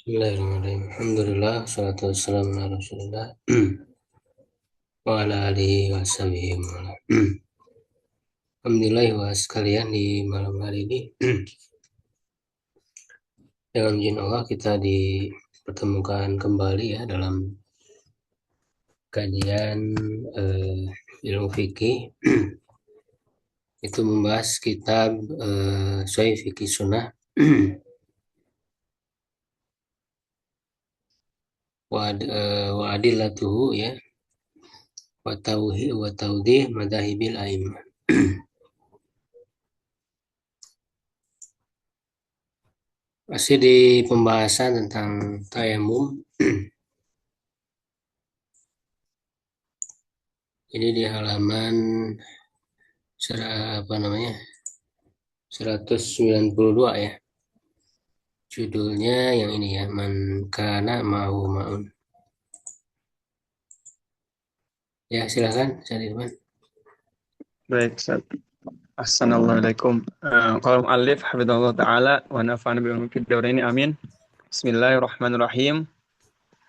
Bismillahirrahmanirrahim. Alhamdulillah, salatu wassalamu ala rasulillah wa ala alihi wa sahbihi wa ala. Alhamdulillah wa sekalian di malam hari ini dengan izin Allah kita dipertemukan kembali ya dalam kajian ilmu fikih itu membahas kitab Sahih Fikih Sunnah wa adillatuhu ya wa tawdih madhahibil a'immah. Masih di pembahasan tentang tayamum. Ini di halaman 192 ya. Judulnya yang ini ya, man kana ma'hu ma'un. Ya, silakan Syarifman. Baik, Ustaz. Assalamualaikum. Qala mu'allif hafizallahu taala wa nafa'ana bima fid dawraini amin. Bismillahirrahmanirrahim.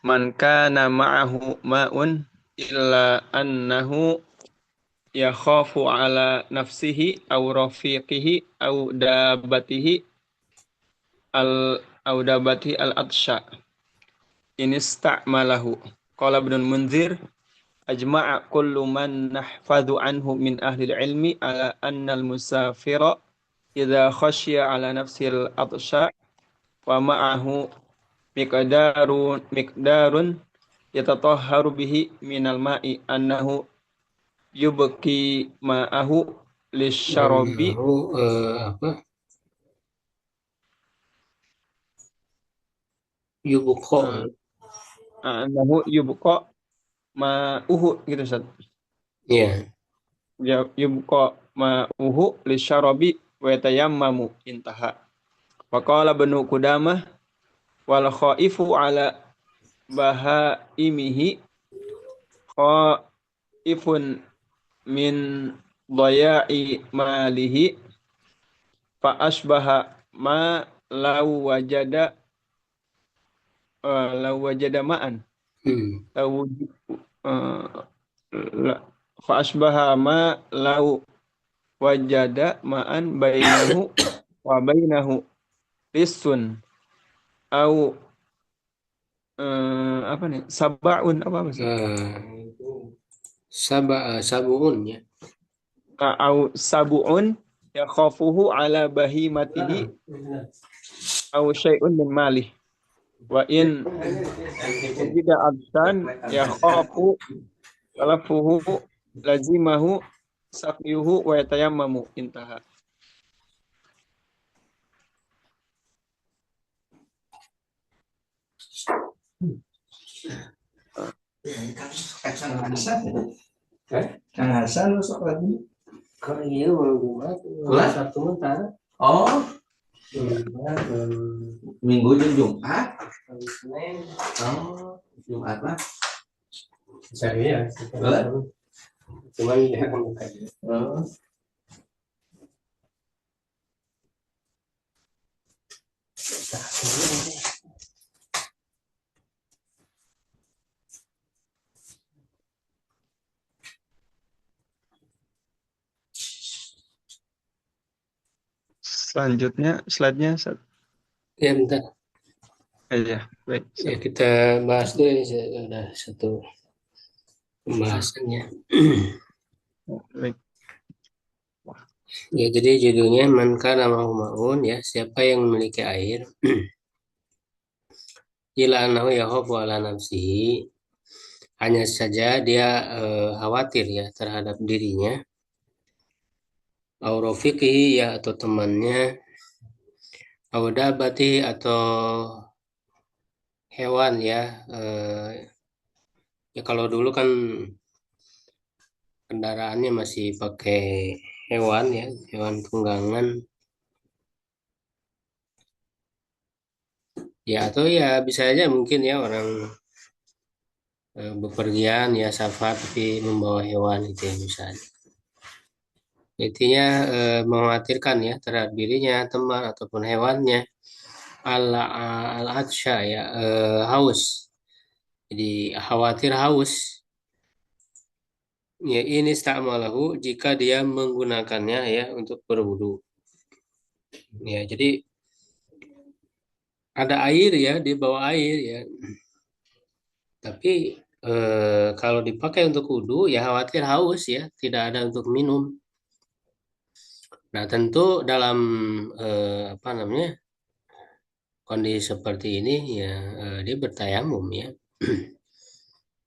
Man kana ma'ahu ma'un illa annahu yakhafu ala nafsihi aw rafiqihi aw dabatihi al-atsha in ista'malahu. Qala Ibnul Munzir ajma'a kullu man nahfadhu anhu min ahli ilmi ala anna al-musafira idza khashiya ala nafsi al-atsha wa ma'ahu miqdarun yatatahharu bihi min al-ma'i annahu yubqi ma'ahu lisyarabi Apa? Yubqo. annahu yubqa ma'uhu gitu Ustaz. Ya. Yubqa ma'uhu lisyarabi wa yatayammamu intaha. Wa qala Ibnu Qudamah wal khaifu ala bahaimihi khaifun min dhaya'i malihi fa asbaha ma law wajada ma'an law fa asbaha ma law wajada ma'an bainahu wa bainahu risun au apa nih sab'un apa maksudnya Sabuun ya. au sab'un yakhafuhu ala bahimatihi au syai'un min malih wa in tidak absan yakhafu talafuhu lazimahu saqyuhu wa yatayammamu intaha. Kang Hasan sok lagi. Kalau iya mau Jumat, Sabtu mentar. Oh, Minggu dan Jumat. Senin. Oh, Jumat mah. Saya ya. Cuman ya kayak. Oh. Selanjutnya slide-nya Ustaz. Ya bentar. Ya, baik. Ya kita bahas dulu ini sudah satu pembahasannya. Baik. Ya jadi judulnya man kana ma'un ya, siapa yang memiliki air ila annahu yakhafu ala nafsihi, hanya saja dia khawatir ya terhadap dirinya, au rafiqihi ya atau temannya, au dabati atau hewan ya. Ya kalau dulu kan kendaraannya masih pakai hewan ya, hewan tunggangan. Ya atau ya bisa aja mungkin ya orang bepergian ya safar tapi membawa hewan itu ya misalnya. Intinya mengkhawatirkan ya terhadap dirinya, teman ataupun hewannya. al-atsya ya, haus. Jadi khawatir haus. Ya ini ista'malahu jika dia menggunakannya ya untuk berwudu. Ya, jadi ada air ya, dia bawa air ya. Tapi kalau dipakai untuk wudu ya khawatir haus ya, tidak ada untuk minum. Nah, tentu dalam apa namanya? Kondisi seperti ini ya dia bertayamum ya.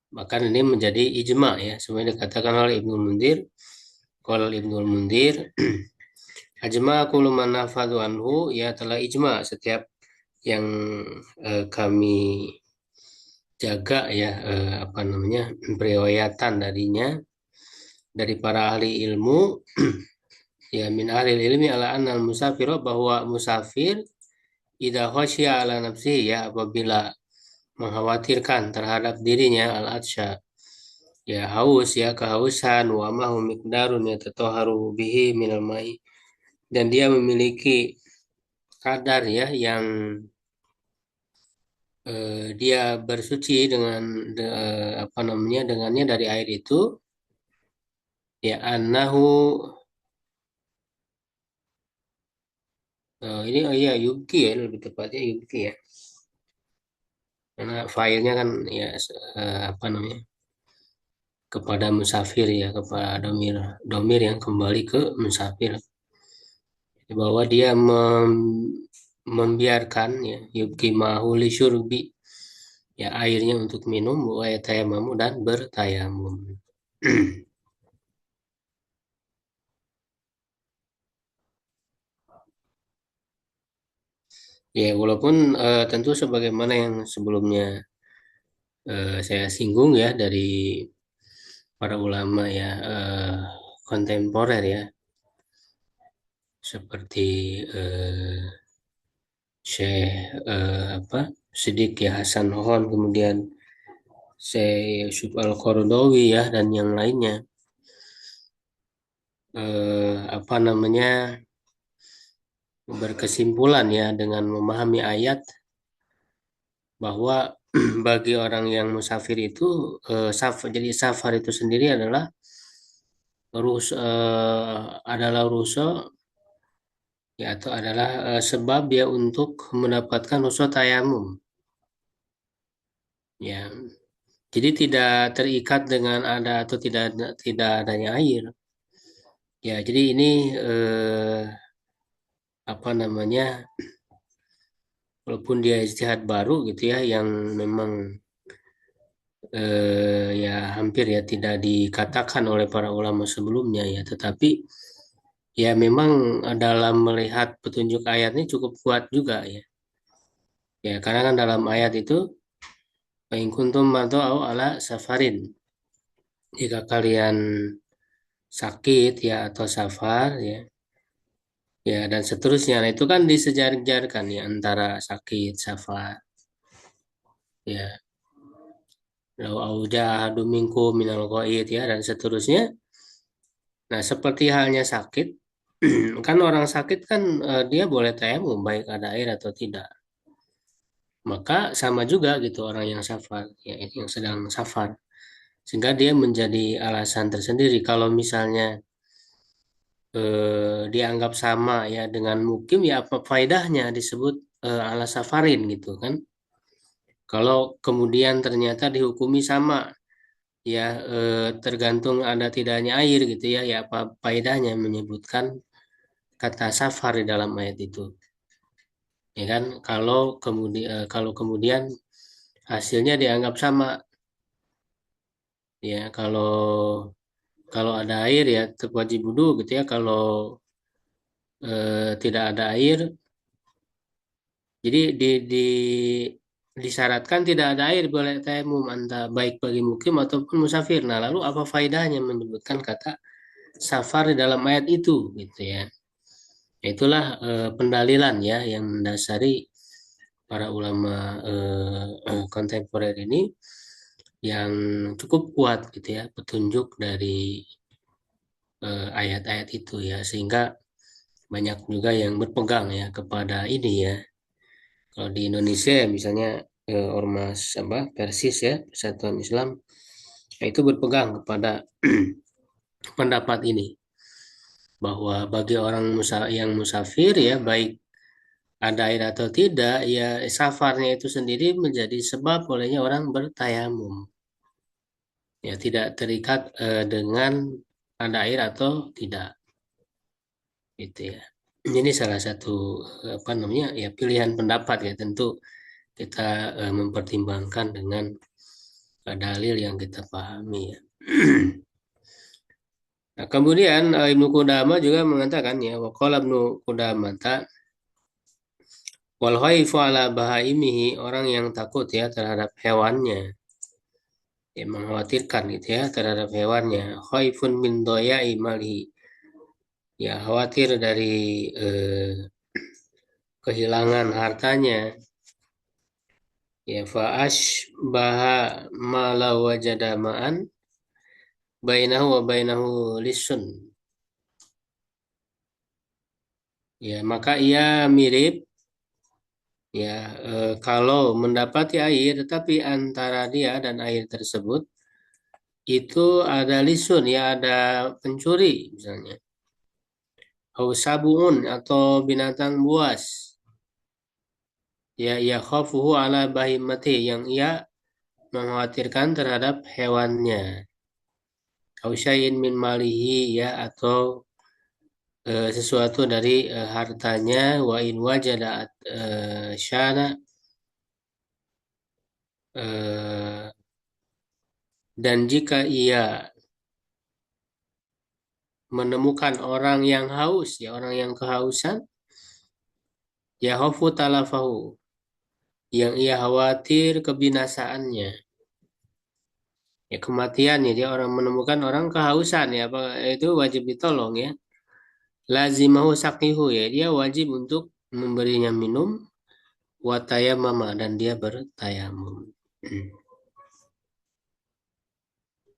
Bahkan ini menjadi ijma ya, sebenarnya dikatakan oleh Ibnu Mundir. Kalau Ibnu Mundir ajma kullu man nafadhu anhu ya telah ijma setiap yang kami jaga ya apa namanya periwayatan darinya dari para ahli ilmu ya min ahli ilmi ala annal musafir bahwa musafir idza khasya ala nafsihi ya apabila mengkhawatirkan terhadap dirinya al-atsya ya haus ya kehausan wa mahu miqdarun yatataharu bihi minal mai dan dia memiliki kadar ya yang dia bersuci dengan apa namanya dengannya dari air itu ya annahu ini oh iya yubki ya lebih tepatnya yubki ya karena failnya kan ya apa namanya kepada musafir ya kepada domir domir yang kembali ke musafir bahwa dia membiarkan ya yubki mahuli syurbi ya airnya untuk minum wa yatayamamu dan bertayamum. Ya walaupun tentu sebagaimana yang sebelumnya saya singgung ya dari para ulama ya kontemporer ya seperti Syekh apa Siddiq ya Hasan Hon kemudian Syekh Yusuf Al-Qaradawi ya dan yang lainnya apa namanya berkesimpulan ya dengan memahami ayat bahwa bagi orang yang musafir itu jadi safar itu sendiri adalah adalah rusa ya atau adalah sebab dia untuk mendapatkan rusa tayamum ya jadi tidak terikat dengan ada atau tidak adanya air ya jadi ini apa namanya walaupun dia ijtihad baru gitu ya yang memang ya hampir ya tidak dikatakan oleh para ulama sebelumnya ya tetapi ya memang dalam melihat petunjuk ayatnya cukup kuat juga ya ya karena kan dalam ayat itu in kuntum mardo au ala safarin jika kalian sakit ya atau safar ya ya dan seterusnya nah itu kan disejar-jarkan ya antara sakit safar ya lau auja ahadu minkum minal ghaid ya dan seterusnya nah seperti halnya sakit kan orang sakit kan dia boleh tayamum baik ada air atau tidak maka sama juga gitu orang yang safar ya yang sedang safar sehingga dia menjadi alasan tersendiri kalau misalnya dianggap sama ya dengan mukim ya apa faedahnya disebut ala safarin gitu kan kalau kemudian ternyata dihukumi sama ya tergantung ada tidaknya air gitu ya ya apa faedahnya menyebutkan kata safar di dalam ayat itu ya kan kalau kemudian hasilnya dianggap sama ya kalau ada air ya tetap wajib wudu gitu ya kalau tidak ada air jadi disyaratkan tidak ada air boleh tayamum antara baik bagi mukim ataupun musafir nah lalu apa faedahnya menyebutkan kata safar di dalam ayat itu gitu ya itulah pendalilan ya yang mendasari para ulama kontemporer ini yang cukup kuat gitu ya petunjuk dari ayat-ayat itu ya sehingga banyak juga yang berpegang ya kepada ini ya Kalau di Indonesia misalnya ormas apa Persis ya, Persatuan Islam, itu berpegang kepada pendapat ini bahwa bagi orang yang musafir ya baik ada air atau tidak ya safarnya itu sendiri menjadi sebab olehnya orang bertayamum ya tidak terikat dengan ada air atau tidak gitu ya. Ini salah satu apa namanya ya pilihan pendapat ya tentu kita mempertimbangkan dengan dalil yang kita pahami ya. Nah, kemudian Ibnu Qudamah juga mengatakan ya waqala Ibnu Qudamah wal khaifu ala bahaimihi orang yang takut ya terhadap hewannya ya mengkhawatirkan gitu ya terhadap hewannya khaifun min doyai malihi ya khawatir dari kehilangan hartanya ya fa'ash baha ma la wajada ma'an bainahu wa bainahu lisun ya maka ia mirip ya kalau mendapati air tetapi antara dia dan air tersebut itu ada lisun ya ada pencuri misalnya au sabuun atau binatang buas ya ia khafuhu ala bahimati yang ia mengkhawatirkan terhadap hewannya au syai'in min malihi ya atau sesuatu dari hartanya wa in wajada syana dan jika ia menemukan orang yang haus ya orang yang kehausan ya khaufu talafahu yang ia khawatir kebinasaannya ya kematian ya dia orang menemukan orang kehausan ya apa itu wajib ditolong ya lazimahu saqihu ya dia wajib untuk memberinya minum watayamama dan dia bertayamum.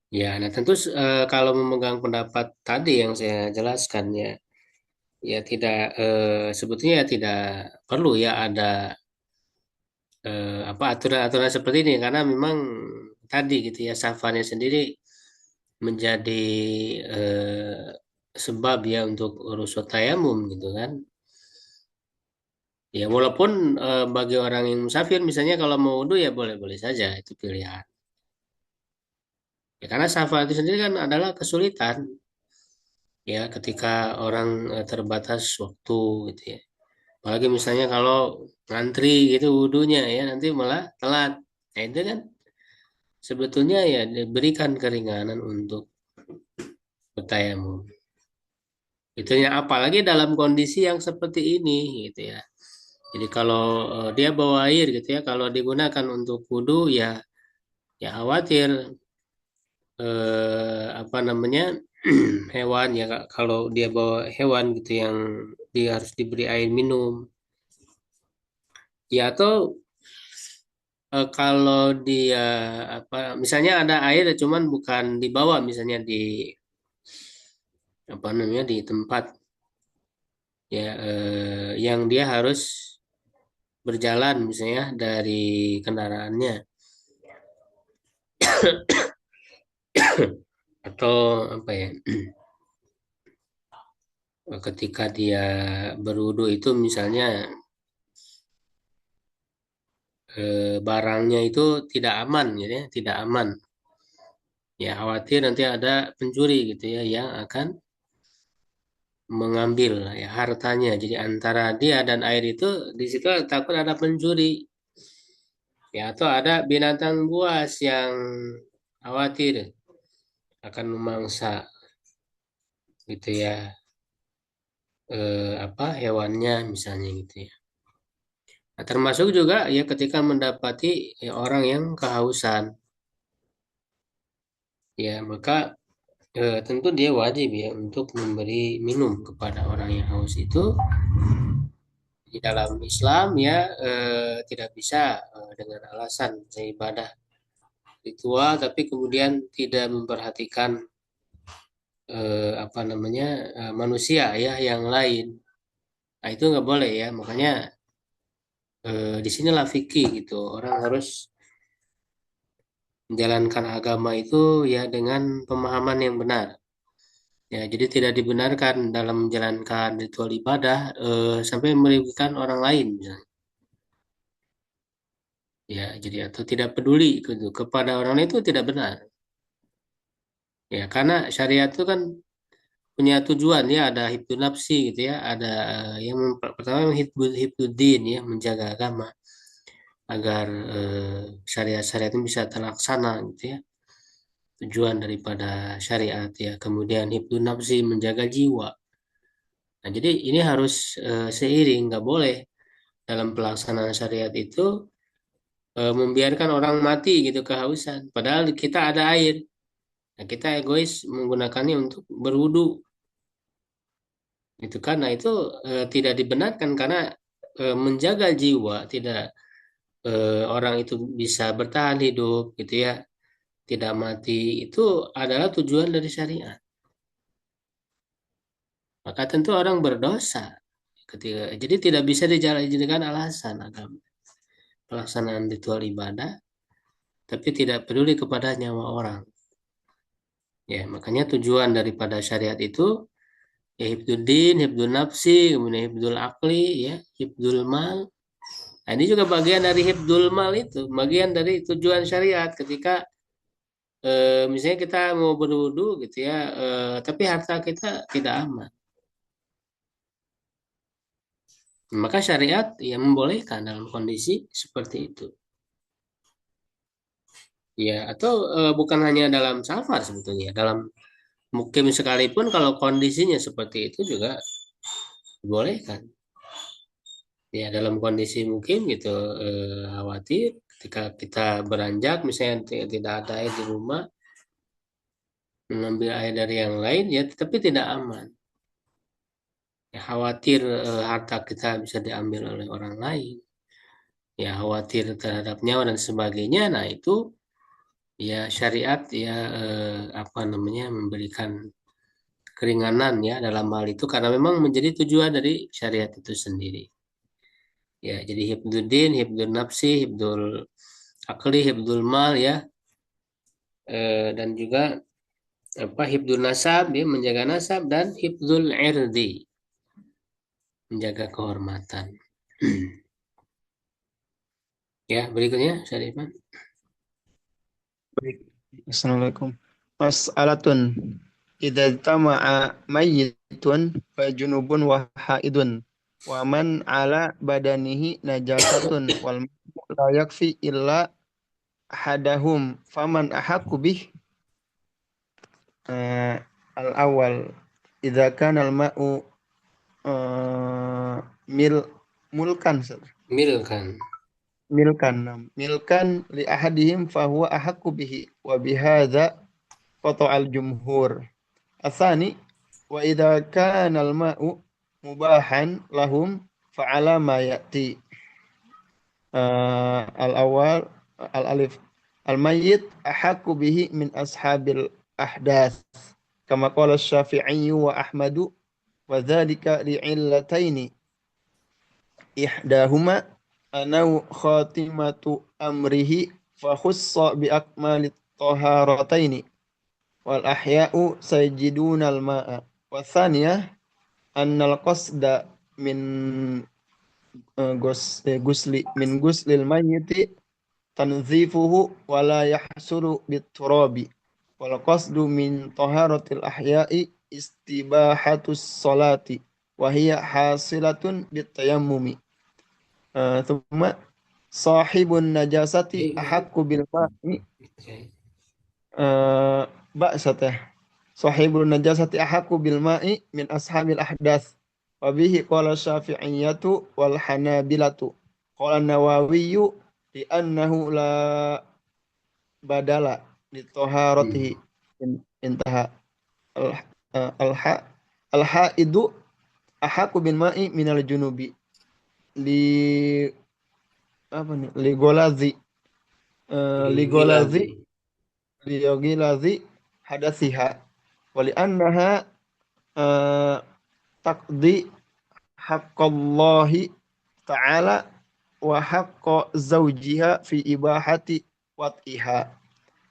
Ya, nah tentu kalau memegang pendapat tadi yang saya jelaskan ya, ya tidak sebetulnya tidak perlu ya ada apa aturan-aturan seperti ini karena memang tadi gitu ya safarnya sendiri menjadi sebab ya untuk urus tayamum gitu kan. Ya walaupun bagi orang yang musafir misalnya kalau mau wudhu ya boleh-boleh saja itu pilihan. Ya karena safar itu sendiri kan adalah kesulitan ya ketika orang terbatas waktu gitu ya. Apalagi misalnya kalau ngantri gitu wudhunya ya nanti malah telat. Nah itu kan sebetulnya ya diberikan keringanan untuk bertayamum. Itunya apalagi dalam kondisi yang seperti ini gitu ya. Jadi kalau dia bawa air gitu ya, kalau digunakan untuk wudhu ya ya khawatir apa namanya hewan ya Kak. Kalau dia bawa hewan gitu yang dia harus diberi air minum ya atau kalau dia apa misalnya ada air cuman bukan dibawa misalnya di apa namanya di tempat ya yang dia harus berjalan misalnya dari kendaraannya atau apa ya ketika dia berwudu itu misalnya barangnya itu tidak aman gitu ya tidak aman ya khawatir nanti ada pencuri gitu ya yang akan mengambil ya hartanya jadi antara dia dan air itu di situ takut ada pencuri ya atau ada binatang buas yang khawatir akan memangsa gitu ya apa hewannya misalnya gitu ya. Nah, termasuk juga ya ketika mendapati ya, orang yang kehausan ya maka tentu dia wajib ya untuk memberi minum kepada orang yang haus itu di dalam Islam ya tidak bisa dengan alasan saya ibadah ritual tapi kemudian tidak memperhatikan apa namanya manusia ya yang lain. Nah itu nggak boleh ya makanya Disinilah fikih gitu. Orang harus menjalankan agama itu ya dengan pemahaman yang benar. Ya, jadi tidak dibenarkan dalam menjalankan ritual ibadah sampai merugikan orang lain misalnya. Ya, jadi atau tidak peduli gitu kepada orang lain itu tidak benar. Ya, karena syariat itu kan punya tujuan ya, ada hifdzun nafsi gitu ya, ada pertama hifdzuddin ya, menjaga agama agar syariat-syariat itu bisa terlaksana gitu ya. Tujuan daripada syariat ya. Kemudian hifdzun nafsi menjaga jiwa. Nah, jadi ini harus seiring, nggak boleh dalam pelaksanaan syariat itu membiarkan orang mati gitu kehausan. Padahal kita ada air. Nah, kita egois menggunakannya untuk berwudu. Itu kan, nah itu tidak dibenarkan karena menjaga jiwa, tidak orang itu bisa bertahan hidup gitu ya, tidak mati itu adalah tujuan dari syariat. Maka tentu orang berdosa ketika jadi tidak bisa dijadikan alasan agama pelaksanaan ritual ibadah, tapi tidak peduli kepada nyawa orang. Ya, makanya tujuan daripada syariat itu ya hifdzuddin, hifdzun nafsi, kemudian hifdzul akli, ya, hifdzul mal. Nah, ini juga bagian dari hifdzul mal itu, bagian dari tujuan syariat ketika misalnya kita mau berwudu gitu ya, tapi harta kita tidak aman. Maka syariat ya membolehkan dalam kondisi seperti itu. Ya, atau bukan hanya dalam safar sebetulnya, dalam mukim sekalipun kalau kondisinya seperti itu juga dibolehkan. Ya, dalam kondisi mungkin gitu khawatir ketika kita beranjak misalnya tidak ada air di rumah, mengambil air dari yang lain ya tetapi tidak aman. Ya, khawatir harta kita bisa diambil oleh orang lain. Ya, khawatir terhadap nyawa dan sebagainya. Nah, itu ya syariat ya apa namanya memberikan keringanan ya dalam hal itu karena memang menjadi tujuan dari syariat itu sendiri. Ya, jadi hifdzuddin, hifdzun nafsi, hifdzul akli, hifdzul mal ya, dan juga apa hifdzul nasab ya menjaga nasab dan hifdzul irdi menjaga kehormatan. Ya, berikutnya Syarifan. Baik. Assalamualaikum. Mas'alatun. Idza tama'a mayyitun fa junubun wa haidun wa man ala badanihi najasatun wal la yakfi illa ahadahum faman ahaqqu bih. Al-awwal idza kana al-ma'u uh, mil mulkan Milkan. milkan li ahadihim fahuwa ahaqqu bihi wa bihadza qata'al jumhur. Asani wa idza kana al-ma'u mubahan lahum fa'ala ma ya'ti. Al-awwal al-alif al-mayyit ahaqqu bihi min ashabil ahdath kama qala Syafi'i wa Ahmadu wa dzalika li'illataini ihdahuma anau khatimatu amrihi fa khussa bi akmalit taharataini wal ahya'u sayjiduna al ma'a wa thaniyah annal qasda min guslil mayyiti tanzifuhu wa la yahsulu biturabi wal qasdu min taharatil ahya'i istibahatus salati wa hiya hasilatun bitayammumi. Thumma sahibun najasati ahaqqu bil ma'i ba'satah. Sahibun najasati ahaqqu bil ma'i min ashabil ahdath. Wa bihi qala Syafi'iyyatu wal Hanabilatu. Qala Nawawiyyu li annahu la badala li taharatihi. Intaha. Al-ha al-haidu ahaqqu bil ma'i minal junubi li apa nih ligolazi ligolazi ligolazi hadasiha wali annaha taqdi haqqallahi ta'ala wa haqqa zawjiha fi ibahati wat'iha.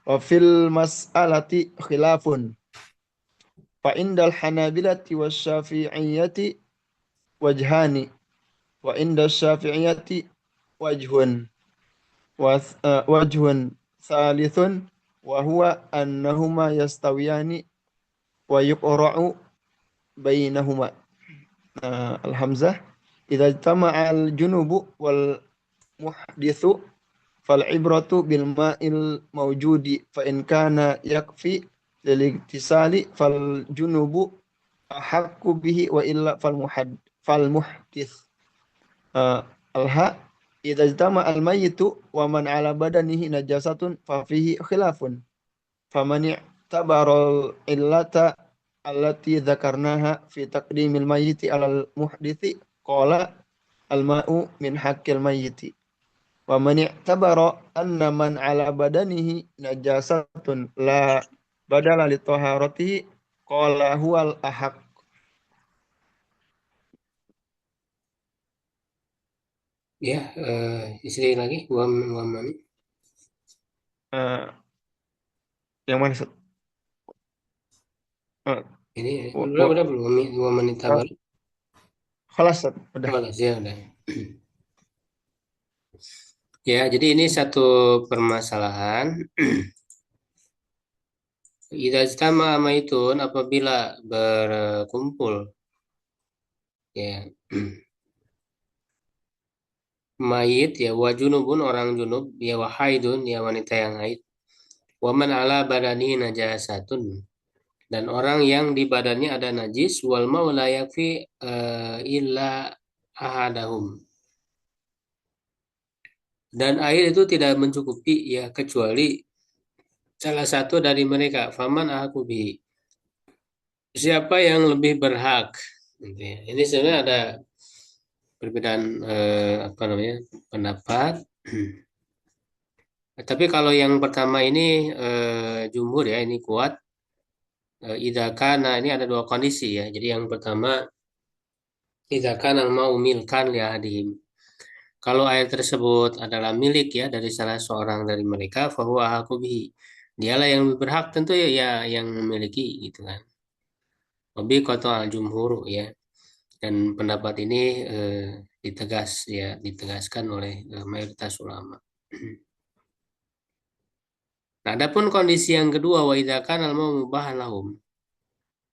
Wa fil mas'alati khilafun. Fa indal hanabilati wasyafi'iyati wajhani. Wa indal syafi'iyati wajhun. Wajhun salithun. Wa huwa annahuma yastawiyani wa yuqra'u bainahuma. Al-hamzah. Idza jtama'a al-junubu wal muhdithu fal ibratu bil ma'il mawjudi fa in kana yakfi lil iktisali fal junubu ahaqqu bihi wa illa fal muhdith. Al-ha idza jtama al mayyitu wa man ala badanihi najasatun fa fihi khilafun faman i'tabara illata allati dzakarnaha fi taqdimil mayyiti alal muhdithi qala al ma'u min haqqil mayyiti. Wa man i'tabara anna man ala badanihi najasatun la badala li taharatihi qala huwal ahaq. Ya, istri lagi wa mani. Yang mana Ustaz? Ini udah belum wa mani tabar. Khalas Ustaz, udah. Oh, ya udah. Ya, jadi ini satu permasalahan. Idza istama amaitun apabila berkumpul ya mayit ya wa junubun orang junub ya wa haidun ya wanita yang haid wa man ala badani najasatun dan orang yang di badannya ada najis wal mau la yakfi illa ahadahum dan air itu tidak mencukupi ya kecuali salah satu dari mereka faman aku bi siapa yang lebih berhak gitu ya. Ini sebenarnya ada perbedaan apa namanya pendapat. Tapi kalau yang pertama ini jumhur ya ini kuat. Idza kana ini ada dua kondisi ya. Jadi yang pertama idza kana mau milkan li ahadihim. Kalau air tersebut adalah milik ya dari salah seorang dari mereka fahuwa haqqu bihi. Dialah yang lebih berhak tentu ya yang memiliki gitu kan. Lebih kata al jumhur ya. Dan pendapat ini ditegaskan oleh mayoritas ulama. Nah, adapun kondisi yang kedua wa idza kana al mubah lahum.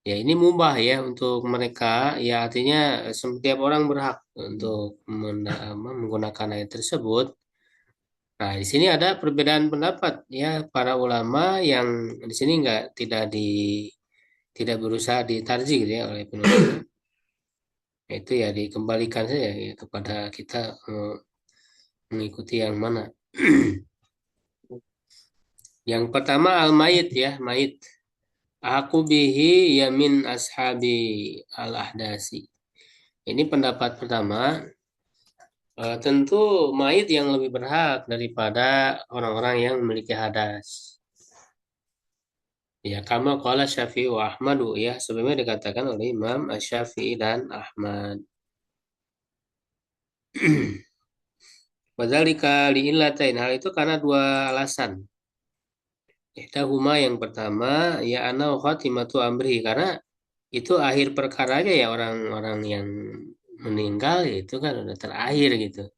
Ya, ini mubah ya untuk mereka, ya artinya setiap orang berhak untuk menggunakan ayat tersebut. Nah, di sini ada perbedaan pendapat ya para ulama yang di sini tidak berusaha ditarjih gitu ya oleh penulis. Itu ya dikembalikan saja ya kepada kita mengikuti yang mana. Yang pertama al-mayit ya, mayit. Aku bihi yamin ashabi al-ahdasi. Ini pendapat pertama. Tentu mayit yang lebih berhak daripada orang-orang yang memiliki hadas. Ya, kama qala Syafi'i wa Ahmadu ya, sebelumnya dikatakan oleh Imam Asy-Syafi'i dan Ahmad. Wadzalika li'illatain, hal itu karena dua alasan. Ihdahuma yang pertama ya ana khatimatu amri karena itu akhir perkaranya ya orang-orang yang meninggal ya, itu kan udah terakhir gitu.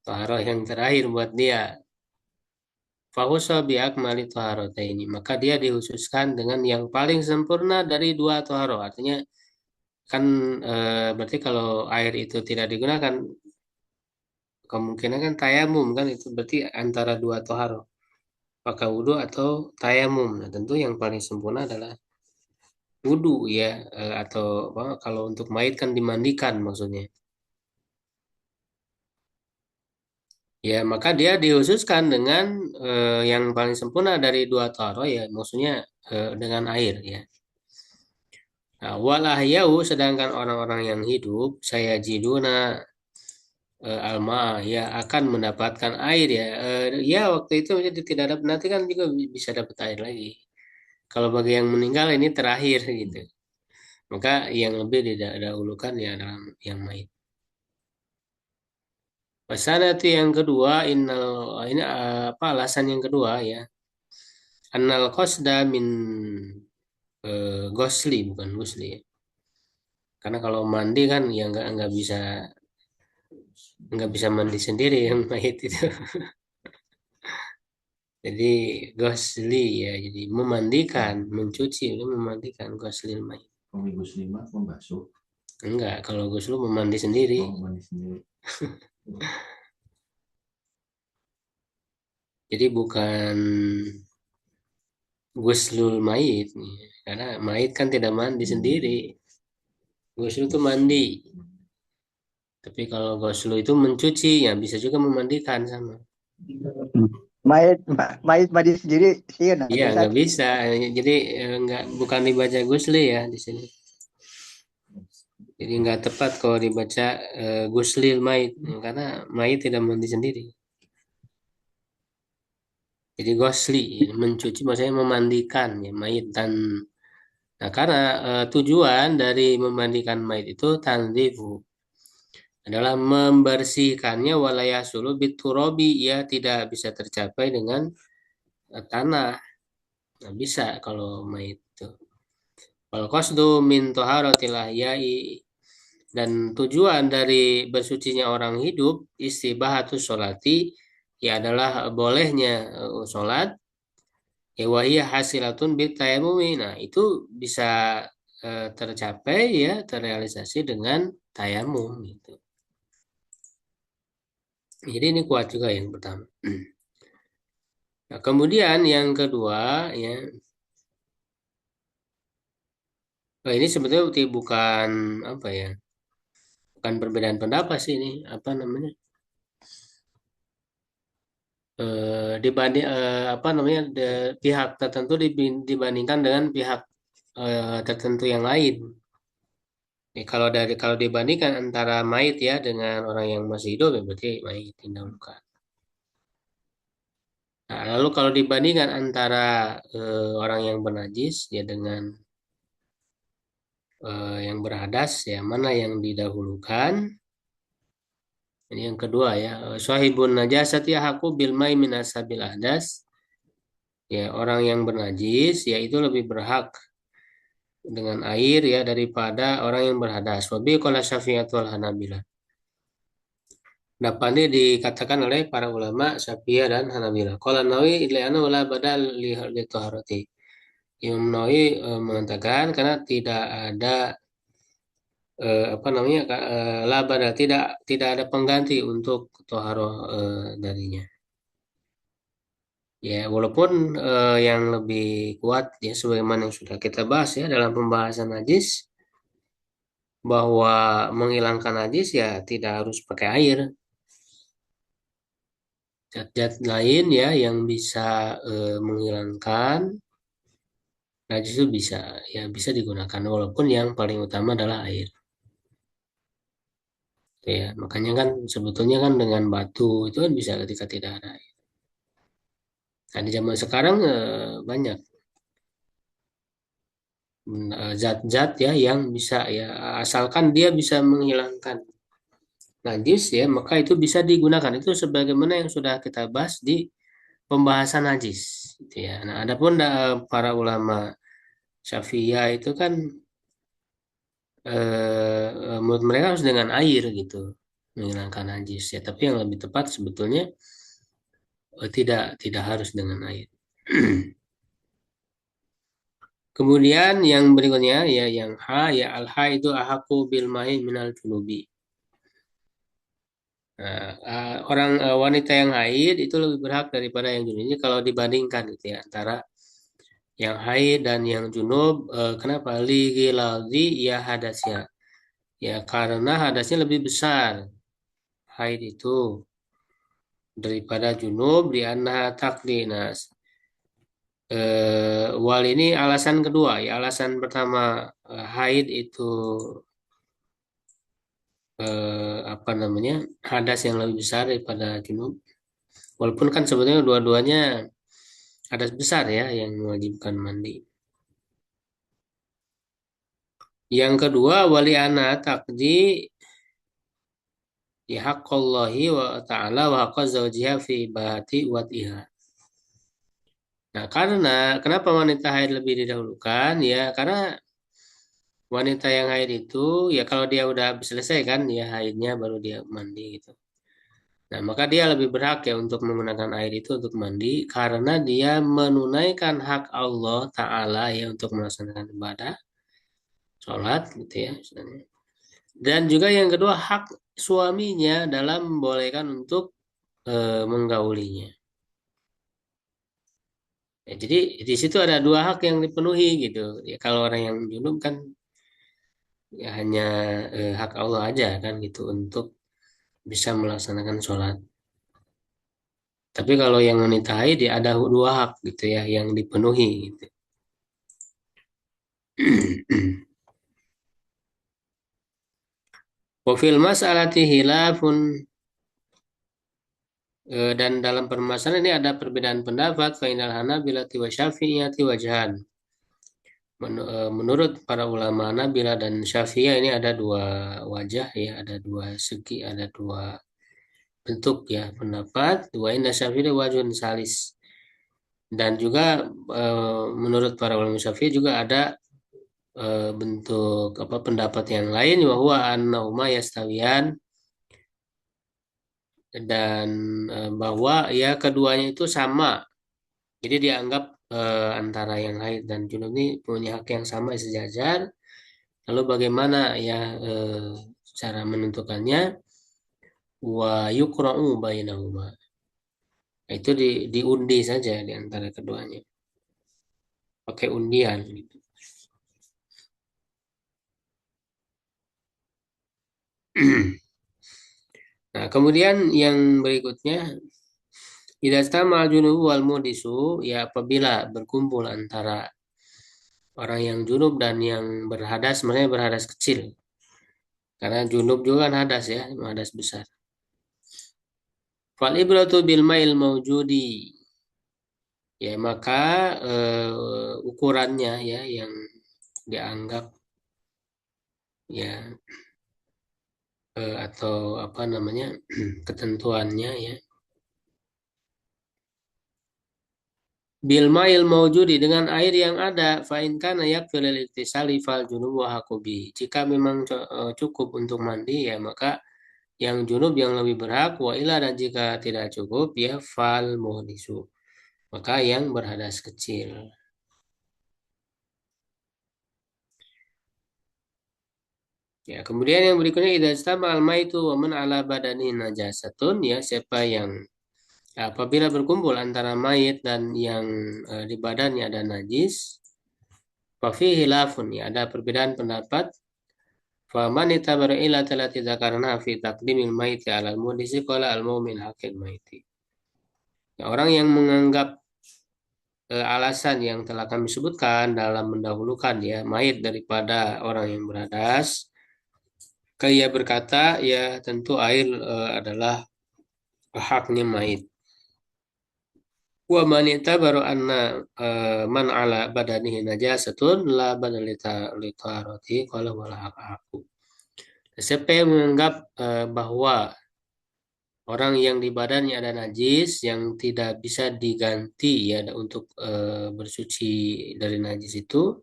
Taharah yang terakhir buat dia. Fahusa biakmali taharataini, maka dia dihususkan dengan yang paling sempurna dari dua taharah. Artinya kan berarti kalau air itu tidak digunakan kemungkinan kan tayamum kan itu berarti antara dua taharah. Apakah wudhu atau tayamum. Nah, tentu yang paling sempurna adalah wudhu ya atau kalau untuk mayit kan dimandikan maksudnya. Ya, maka dia dihususkan dengan yang paling sempurna dari dua taro ya, maksudnya dengan air ya. Nah, walahyau sedangkan orang-orang yang hidup saya jiduna alma ya akan mendapatkan air ya. Ya waktu itu jadi tidak dapat nanti kan juga bisa dapat air lagi. Kalau bagi yang meninggal ini terakhir gitu. Maka yang lebih didahulukan ya dalam yang mayit. Wasanati yang kedua, ini apa alasan yang kedua ya. Annal qasda min gosli bukan gusli ya. Karena kalau mandi kan ya nggak bisa mandi sendiri yang mayit itu. Jadi gosli ya, jadi memandikan, mencuci itu memandikan gosli mayit. Kalau Muslim mah membasuh. Enggak, kalau guslu memandi sendiri. Oh, mandi sendiri. Jadi bukan guslul mayit nih. Karena mayit kan tidak mandi sendiri. Guslu itu mandi. Tapi kalau guslu itu mencuci, ya bisa juga memandikan sama. Mayit mayit mandi sendiri sih nah Iya, Ustaz. nggak bisa. Jadi nggak bukan dibaca gusli ya di sini. Jadi nggak tepat kalau dibaca guslil mayit, karena mayit tidak mandi sendiri. Jadi gosli, mencuci maksudnya memandikan ya mayit dan nah karena tujuan dari memandikan mayit itu tanzifu adalah membersihkannya walaya sulu biturobi ya tidak bisa tercapai dengan tanah. Nah, bisa kalau mayit itu. Kalau qasdu min toharotil ahyai dan tujuan dari bersucinya orang hidup istibahatus sholati ya adalah bolehnya sholat ya wahiyah hasilatun bitayamumi. Nah, itu bisa tercapai ya terrealisasi dengan tayamum gitu. Jadi ini kuat juga yang pertama. Nah, kemudian yang kedua ya, ini sebetulnya bukan apa ya, bukan perbedaan pendapat sih ini apa namanya dibanding apa namanya pihak tertentu dibandingkan dengan pihak tertentu yang lain. Kalau dibandingkan antara mayit ya dengan orang yang masih hidup ya berarti mayit didahulukan. Nah, lalu kalau dibandingkan antara orang yang bernajis ya dengan yang berhadas ya mana yang didahulukan? Ini yang kedua ya. Sahibun najasati haqqu bil mai min asabil ahdas. Ya, orang yang bernajis yaitu lebih berhak dengan air ya daripada orang yang berhadas. Wabi qala Syafi'iyah wal Hanabilah. Dapat ini dikatakan oleh para ulama Syafi'iyah dan Hanabilah. Qala Nawawi ilana wala badal li taharati. Imam Nawawi mengatakan karena tidak ada apa namanya la badal tidak ada pengganti untuk toharoh darinya. Ya, walaupun yang lebih kuat ya sebagaimana yang sudah kita bahas ya dalam pembahasan najis bahwa menghilangkan najis ya tidak harus pakai air. Zat-zat lain ya yang bisa menghilangkan najis itu bisa digunakan walaupun yang paling utama adalah air. Ya, makanya kan sebetulnya kan dengan batu itu kan bisa ketika tidak ada air. Nah, di zaman sekarang banyak zat-zat ya yang bisa ya asalkan dia bisa menghilangkan najis ya maka itu bisa digunakan itu sebagaimana yang sudah kita bahas di pembahasan najis gitu ya. Nah, adapun para ulama Syafi'iyah itu kan menurut mereka harus dengan air gitu menghilangkan najis ya. Tapi yang lebih tepat sebetulnya tidak harus dengan air. Kemudian yang berikutnya ya yang ya al-ha itu ahaku bil ma'i minal junubi. Nah, orang wanita yang haid itu lebih berhak daripada yang junub. Ini kalau dibandingkan gitu ya antara yang haid dan yang junub, kenapa? Ligiladi ya hadasnya. Ya karena hadasnya lebih besar haid itu daripada junub di anha takdinas. Wal ini alasan kedua ya alasan pertama haid itu apa namanya hadas yang lebih besar daripada junub. Walaupun kan sebetulnya dua-duanya hadas besar ya yang mewajibkan mandi. Yang kedua wali anak takdi ya haqqallahi wa ta'ala wa haqqa zawjiha fi bahati watiha. Nah, karena kenapa wanita haid lebih didahulukan? Ya, karena wanita yang haid itu ya kalau dia udah selesai kan ya haidnya baru dia mandi gitu. Nah, maka dia lebih berhak ya untuk menggunakan air itu untuk mandi karena dia menunaikan hak Allah Ta'ala ya untuk melaksanakan ibadah, sholat gitu ya misalnya. Dan juga yang kedua hak suaminya dalam membolehkan untuk menggaulinya. Ya, jadi di situ ada dua hak yang dipenuhi gitu. Ya kalau orang yang junub kan ya hanya hak Allah aja kan gitu untuk bisa melaksanakan sholat. Tapi kalau yang wanita haid ya ada dua hak gitu ya yang dipenuhi gitu. Wafil mas'alati hilafun dan dalam permasalahan ini ada perbedaan pendapat fainal hanabilati wa syafi'iyati wajhan. Menurut para ulama Hanabila dan Syafi'iyah ini ada dua wajah ya, ada dua segi, ada dua bentuk ya pendapat. Wa inna Syafi'i wajhun salis. Dan juga menurut para ulama Syafi'i juga ada bentuk apa pendapat yang lain bahwa an-nauma yastawiyan dan bahwa ya keduanya itu sama. Jadi dianggap antara yang haid dan junub ini punya hak yang sama sejajar. Lalu bagaimana ya cara menentukannya? Wa yukra'u bainahuma. Itu diundi saja di antara keduanya. Pakai undian gitu. Nah, kemudian yang berikutnya idza stamal junubu wal mudisu ya apabila berkumpul antara orang yang junub dan yang berhadas, sebenarnya berhadas kecil. Karena junub juga kan hadas ya, hadas besar. Fal ibratu bil ma'il maujudi. Ya, maka ukurannya ya yang dianggap ya atau apa namanya ketentuannya ya bil ma'il maujudi dengan air yang ada fa in kana yakfil lil iktisali fal junub wa haqubi. Jika memang cukup untuk mandi ya maka yang junub yang lebih berhak wa ila dan jika tidak cukup ya fal muhdisu. Maka yang berhadas kecil. Ya, kemudian yang berikutnya idza istama al-maitu wa man ala badani najasatun ya siapa yang apabila berkumpul antara mayit dan yang di badannya ada najis fa fihi khilafun ya ada perbedaan pendapat fa man itabara ila talati dzakarna fi taqdimil maiti ala al-mudisi qala al-mu'min hakil maiti. Ya, orang yang menganggap alasan yang telah kami sebutkan dalam mendahulukan ya mayit daripada orang yang berhadas ia berkata ya tentu air adalah haknya mayit. Wa man baru anna man ala badanihi najasatun la badalita litarati qala wala aku. Siapa yang menganggap bahwa orang yang di badannya ada najis yang tidak bisa diganti ya untuk bersuci dari najis itu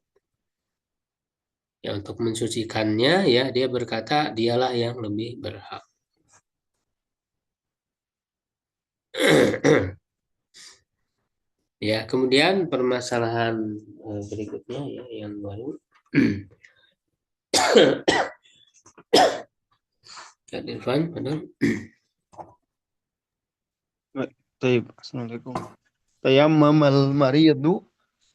ya untuk mensucikannya ya dia berkata dialah yang lebih berhak. Ya, kemudian permasalahan berikutnya ya yang baru. Kak Irfan, benar? Baik, Assalamualaikum. Tayammamal maridu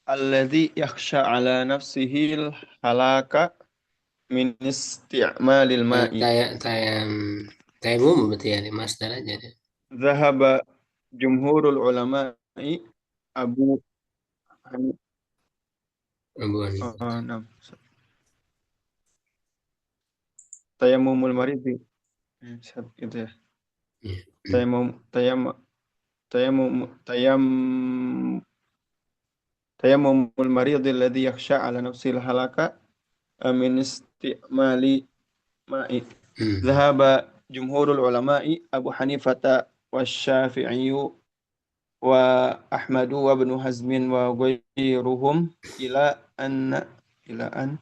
alladhi yakhsha ala nafsihi halaka min isti'malil ma'i. Tayamum berarti ya, masdar aja deh. Zahaba jumhurul ulama'i Abu Hanifah. Tayammumul maridi. Itu ya. Tayammumul maridi alladhi yakhsha ala nafsil halaka min isti'mali ma'i. Zahaba jumhurul ulama'i Abu Hanifah wa Syafi'i wa Ahmadu wa Ibnu Hazmin wa ghairuhum ila an ila an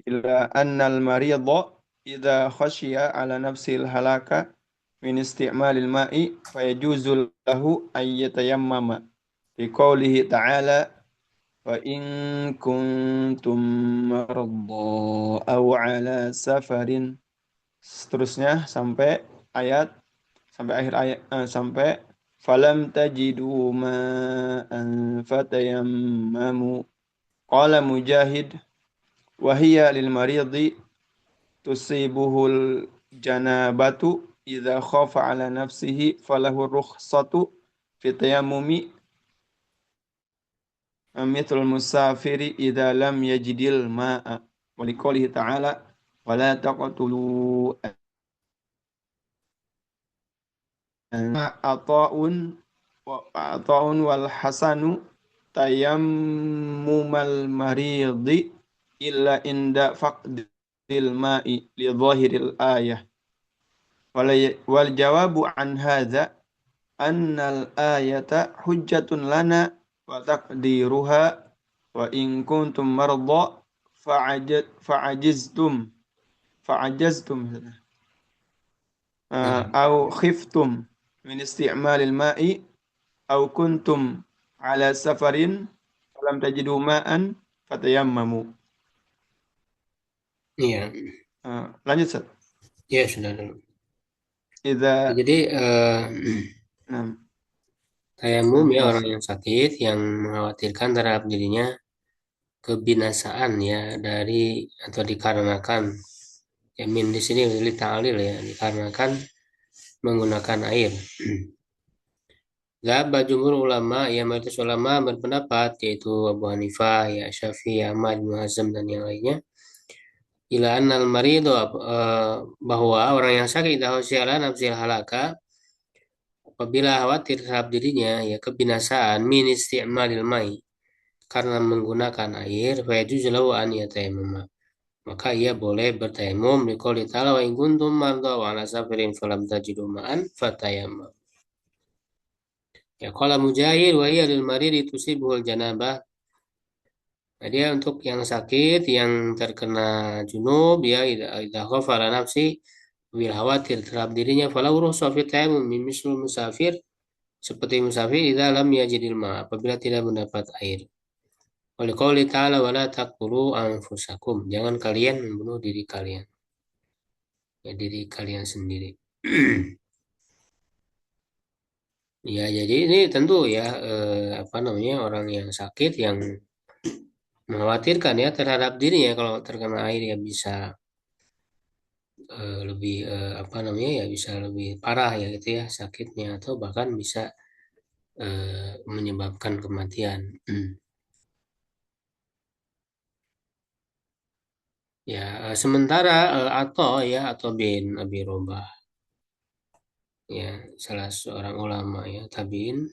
ila annal maridha idza khashiya ala nafsil halaka min isti'malil ma'i fayajuzu lahu ay yatayammama fi qoulihi ta'ala wa in kuntum marda aw ala safarin, seterusnya sampai akhir ayat sampai falam tajidu ma'an fatayammamu. Qala Mujahid wa hiya lil maridi tusibuhul janabatu idza khafa ala nafsihi falahu rukhsatu fi tayammumi mithl musafiri idza lam yajidil ma'a wa liqoulihi ta'ala wala taqtulu ata'un wal hasanu tayammumal maridi illa inda faqdil ma'i li dhahiril ayah wal jawabu an hadza annal ayata hujjatun lana wa taqdiruha wa in kuntum marda fa'ajiztum au khiftum min isti'malil ma'i au kuntum ala safarin falam tajidu ma'an fatayammamu. Iya, Lanjut, Ustaz. ya sudah dulu. Idza Jadi tayamum ya maaf. orang yang sakit yang mengkhawatirkan terhadap dirinya kebinasaan ya dari atau dikarenakan ya min di sini li ta'lil ya dikarenakan menggunakan air. Zahaba jumhur ulama ya mayoritas ulama berpendapat yaitu Abu Hanifah ya Syafi'i Ahmad Ibnu Hazm dan yang lainnya ila annal maridu bahwa orang yang sakit dahsyala nafsil halaka apabila khawatir terhadap dirinya ya kebinasaan min isti'malil mai karena menggunakan air fa yajuzu lahu an yatayammama, maka ia boleh bertayamum liqouli ta'ala wa in kuntum marda wa ala safarin falam tajidu ma'an fatayammam. Ya qala Mujahid wa hiya lil maridi tusibuhul janabah. Nah, dia untuk yang sakit yang terkena junub ya idza khafa ala nafsi bil khawatir terhadap dirinya falau rukhsa fi tayammum misal musafir seperti musafir idza lam yajidil ma apabila tidak mendapat air. Oleh qauli ta'ala wala taqtulu anfusakum, jangan kalian membunuh diri kalian. Ya diri kalian sendiri. Ya jadi ini tentu ya orang yang sakit yang mengkhawatirkan ya terhadap dirinya kalau terkena air ya bisa lebih ya bisa lebih parah ya gitu ya sakitnya atau bahkan bisa menyebabkan kematian. Ya sementara atau bin Abi Robah ya salah seorang ulama ya tabiin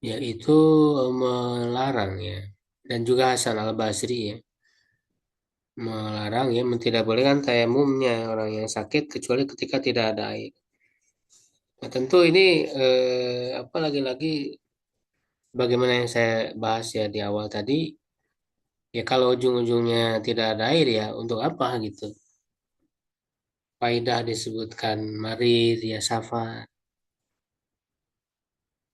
yaitu melarang ya dan juga Hasan Al-Basri ya melarang ya tidak bolehkan tayamumnya orang yang sakit kecuali ketika tidak ada air. Nah, tentu ini lagi-lagi bagaimana yang saya bahas ya di awal tadi ya kalau ujung-ujungnya tidak ada air ya untuk apa gitu. Faidah disebutkan marid ya safar.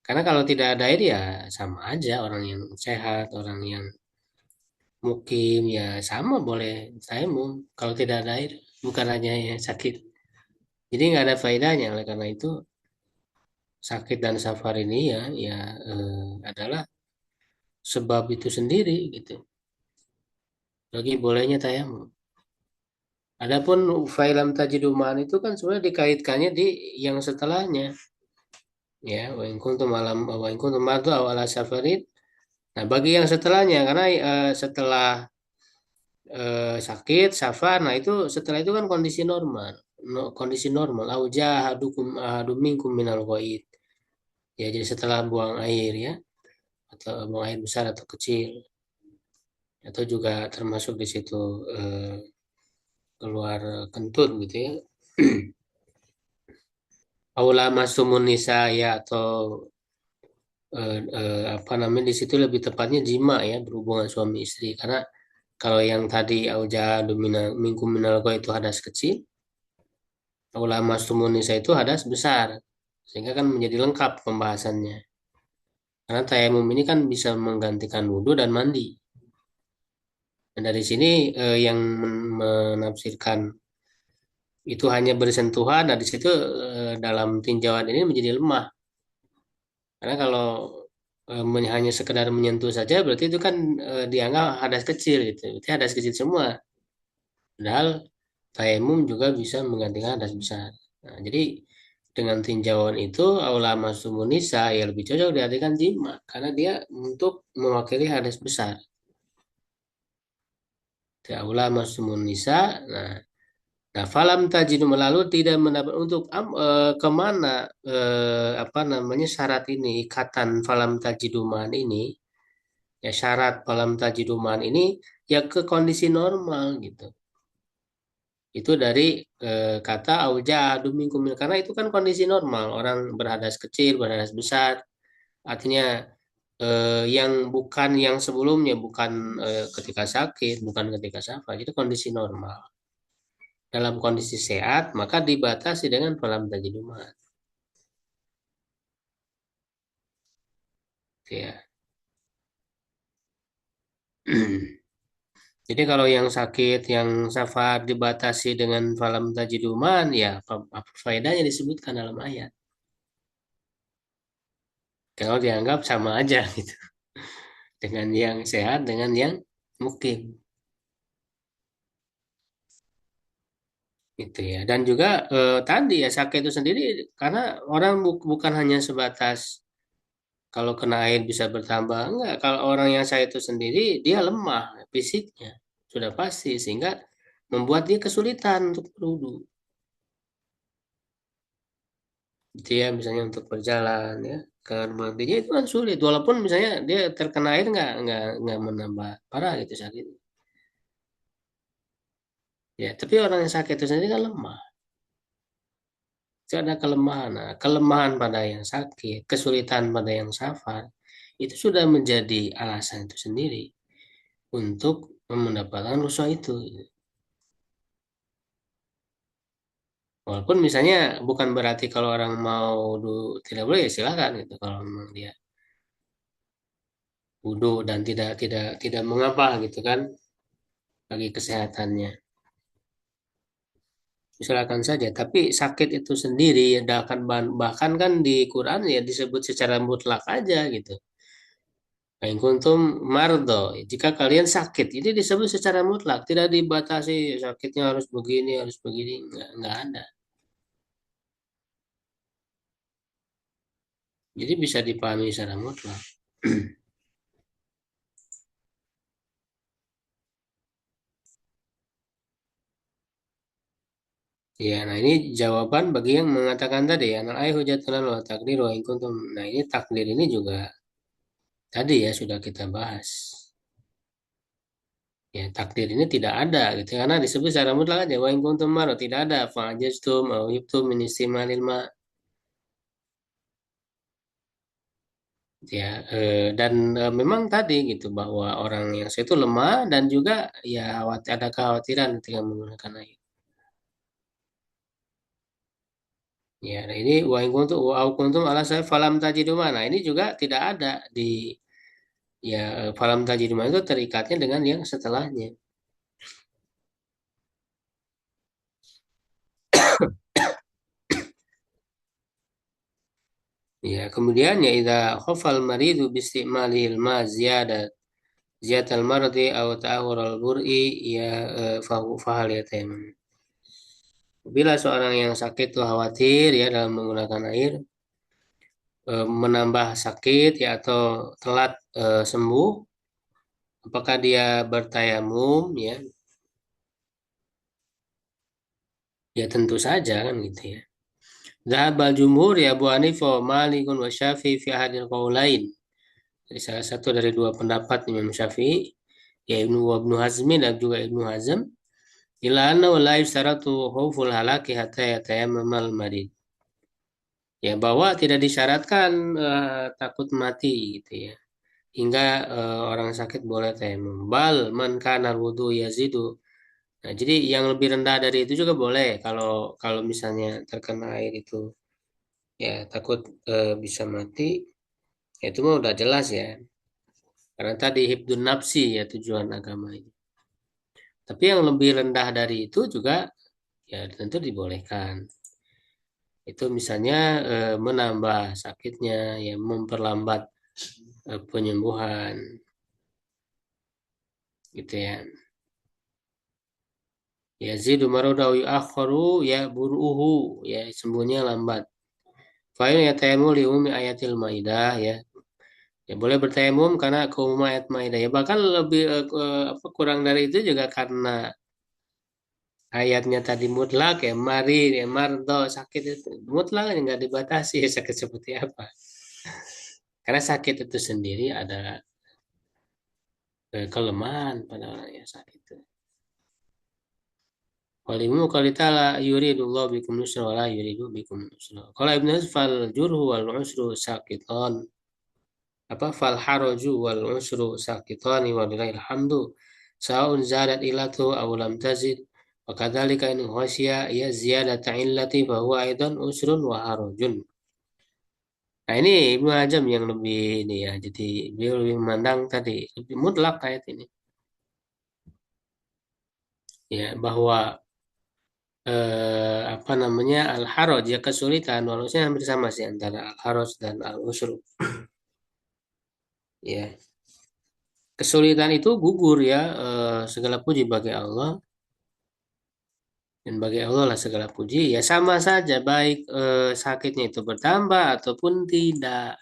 Karena kalau tidak ada air ya sama aja orang yang sehat, orang yang mukim ya sama boleh tayamum kalau tidak ada air bukan hanya yang sakit. Jadi nggak ada faedahnya oleh karena itu sakit dan safar ini adalah sebab itu sendiri gitu. Lagi bolehnya tayamum. Adapun fa'ilam tajiduman itu kan sebenarnya dikaitkannya di yang setelahnya. Ya, wa in kuntum mardu aw ala safarin. Nah, bagi yang setelahnya karena setelah sakit, safar, nah itu setelah itu kan kondisi normal. Kondisi normal. Au jahadukum ahadum minkum minal ghaid. Ya, jadi setelah buang air ya. atau buang air besar atau kecil, atau juga termasuk di situ keluar kentut gitu ya. Aula masumun nisa ya, atau apa namanya, di situ lebih tepatnya jima ya, berhubungan suami istri, karena kalau yang tadi auja domina minggu minalgo itu hadas kecil, aula masumun nisa itu hadas besar, sehingga kan menjadi lengkap pembahasannya. Karena tayamum ini kan bisa menggantikan wudhu dan mandi. Dan dari sini yang menafsirkan itu hanya bersentuhan, nah di situ dalam tinjauan ini menjadi lemah. Karena kalau hanya sekedar menyentuh saja, berarti itu kan dianggap hadas kecil gitu. Berarti hadas kecil semua. Padahal tayamum juga bisa menggantikan hadas besar. Nah, jadi dengan tinjauan itu aula masumun nisa ya lebih cocok diartikan jima, karena dia untuk mewakili hadas besar. Aula masumun nisa. Nah, falam tajidu, melalui tidak mendapat untuk kemana apa namanya syarat ini, ikatan falam tajiduman ini, ya syarat falam tajiduman ini ya ke kondisi normal gitu. Itu dari kata auja minkum, karena itu kan kondisi normal, orang berhadas kecil, berhadas besar, artinya yang bukan yang sebelumnya, bukan ketika sakit, bukan ketika safar, itu kondisi normal. Dalam kondisi sehat, maka dibatasi dengan falam tajiduman. Ya. Jadi kalau yang sakit, yang safar dibatasi dengan falam tajiduman, ya apa faedahnya disebutkan dalam ayat? Kalau dianggap sama aja gitu, dengan yang sehat, dengan yang mukim. Gitu ya. Dan juga tadi ya, sakit itu sendiri karena orang bukan hanya sebatas kalau kena air bisa bertambah. Enggak, kalau orang yang sakit itu sendiri dia lemah fisiknya. Sudah pasti, sehingga membuat dia kesulitan untuk berwudu. Gitu ya, misalnya untuk berjalan ya, ke mandinya itu kan sulit. Walaupun misalnya dia terkena air nggak menambah parah gitu sakit. Ya, tapi orang yang sakit itu sendiri kan lemah. Itu ada kelemahan. Nah, kelemahan pada yang sakit, kesulitan pada yang safar, itu sudah menjadi alasan itu sendiri untuk mendapatkan rusa itu. Walaupun misalnya bukan berarti kalau orang mau tidak boleh ya silakan gitu, kalau memang dia wudhu dan tidak mengapa gitu kan bagi kesehatannya. Silakan saja, tapi sakit itu sendiri ya akan bahkan kan di Quran ya disebut secara mutlak aja gitu. In kuntum mardo, jika kalian sakit, ini disebut secara mutlak, tidak dibatasi sakitnya harus begini, nggak ada. Jadi bisa dipahami secara mutlak. Ya, nah ini jawaban bagi yang mengatakan tadi, anak ayah hujatun wa takdir wa in kuntum. Nah ini takdir ini juga tadi ya sudah kita bahas. Ya, takdir ini tidak ada gitu, karena disebut secara mutlak aja wa in kuntum marad, tidak ada fa'ajaztum au yubtum min istimalil ma. Ya, dan memang tadi gitu bahwa orang yang saya itu lemah dan juga ya ada kekhawatiran ketika menggunakan air. Ya, nah ini wa in kuntum wa au kuntum ala saya falam tajidu mana. Ini juga tidak ada di, ya falam tajidu mana itu terikatnya dengan yang setelahnya. Ya, kemudian ya idza khafal maridu bi istimalil ma ziyatal maradi aw ta'awur al-bur'i ya fahal yatayammam. Bila seorang yang sakit itu khawatir ya dalam menggunakan air, menambah sakit ya atau telat sembuh, apakah dia bertayamum ya? Ya tentu saja kan gitu ya. Dzahaba jumhur ya Abu Hanifah, Malikun wa Syafi'i fi ahadil qaulain. Jadi salah satu dari dua pendapat Imam Syafi'i, ya Ibnu Hazmi dan juga Ibnu Hazm, ila anna la yustaratu khauful halaki hatta yatayammamal marid. Ya bahwa tidak disyaratkan takut mati gitu ya. Hingga orang sakit boleh tayamum. Bal man kana wudu yazidu. Nah, jadi yang lebih rendah dari itu juga boleh kalau kalau misalnya terkena air itu ya takut bisa mati, ya itu mah udah jelas ya. Karena tadi hibdun nafsi ya tujuan agama ini. Tapi yang lebih rendah dari itu juga ya tentu dibolehkan. Itu misalnya menambah sakitnya, ya memperlambat penyembuhan, gitu ya. Yazidu maradahu yu'akharu ya buruhu, ya sembuhnya lambat. Fa'in ya tayamum li umi ayatil maidah ya. Ya boleh bertayamum karena keumuman ayat maidah ya. Bahkan lebih kurang dari itu juga karena ayatnya tadi mutlak ya, mari ya mardo sakit itu mutlak ya, nggak dibatasi ya, sakit seperti apa. Karena sakit itu sendiri ada kelemahan pada orang yang sakit itu. Walimu kali ta'ala yuridullahu bikum nusra wa la yuridu bikum nusra. Kalau Ibnu Fal jurhu wal usru sakiton, apa fal haraju wal usru sakitani walillahil hamdu sa'un zadat ilatu aw lam tazid wa kadzalika in khasya ya ziyadata illati fa huwa aidan usrun wa harajun. Nah ini Ibnu Hazm yang lebih ini ya, jadi beliau lebih memandang tadi lebih mutlak ayat ini ya, bahwa apa namanya al-haraj ya kesulitan, walaupun hampir sama sih antara al-haraj dan al-usru ya. Kesulitan itu gugur ya, segala puji bagi Allah, dan bagi Allah lah segala puji ya, sama saja baik sakitnya itu bertambah ataupun tidak.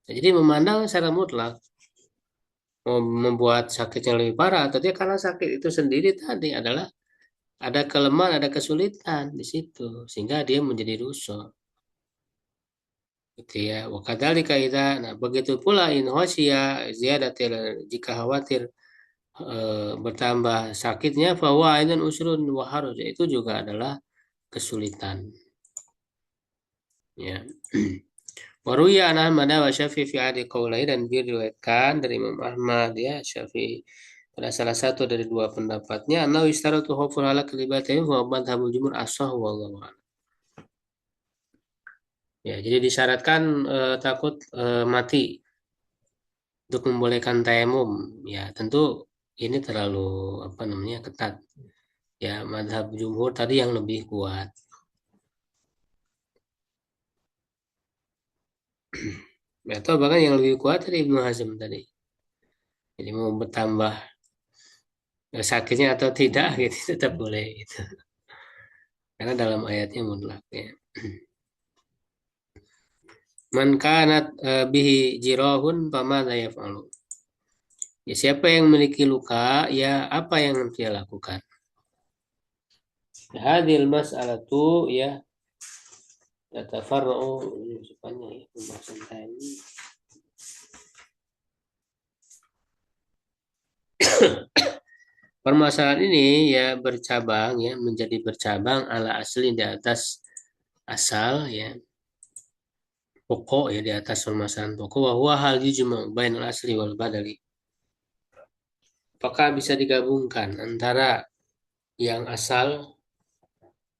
Nah, jadi memandang secara mutlak mau membuat sakitnya lebih parah atau tidak, karena sakit itu sendiri tadi adalah ada kelemahan, ada kesulitan di situ sehingga dia menjadi rusak. Gitu ya. Wa kadzalika idza, nah begitu pula in khasya ziyadatil, jika khawatir bertambah sakitnya, bahwa aidan usrun wa haraj, itu juga adalah kesulitan ya. Waruya an Ahmad wa Syafi'i fi adi qaulai, dan diriwayatkan dari Imam Ahmad ya Syafi'i pada salah satu dari dua pendapatnya, anna istaratu khawful halak libatihim wa madhabul jumhur as-sahhu wallahu a'lam. Ya, jadi disyaratkan takut mati untuk membolehkan tayamum. Ya, tentu ini terlalu apa namanya ketat. Ya, madhab jumhur tadi yang lebih kuat. Atau bahkan yang lebih kuat dari Ibnu Hazm tadi. Jadi mau bertambah sakitnya atau tidak gitu tetap boleh gitu. Karena dalam ayatnya mutlak ya. Man kanat bihi jirahun famadza yaf'alu. Ya, siapa yang memiliki luka, ya apa yang dia lakukan? Hadil mas'alatu ya tatafarra'u, ini supaya ya pembahasan tadi. Permasalahan ini ya bercabang ya, menjadi bercabang ala asli di atas asal ya, pokok ya, di atas permasalahan pokok, bahwa hal yujma' bainal asli wal badali. Apakah bisa digabungkan antara yang asal,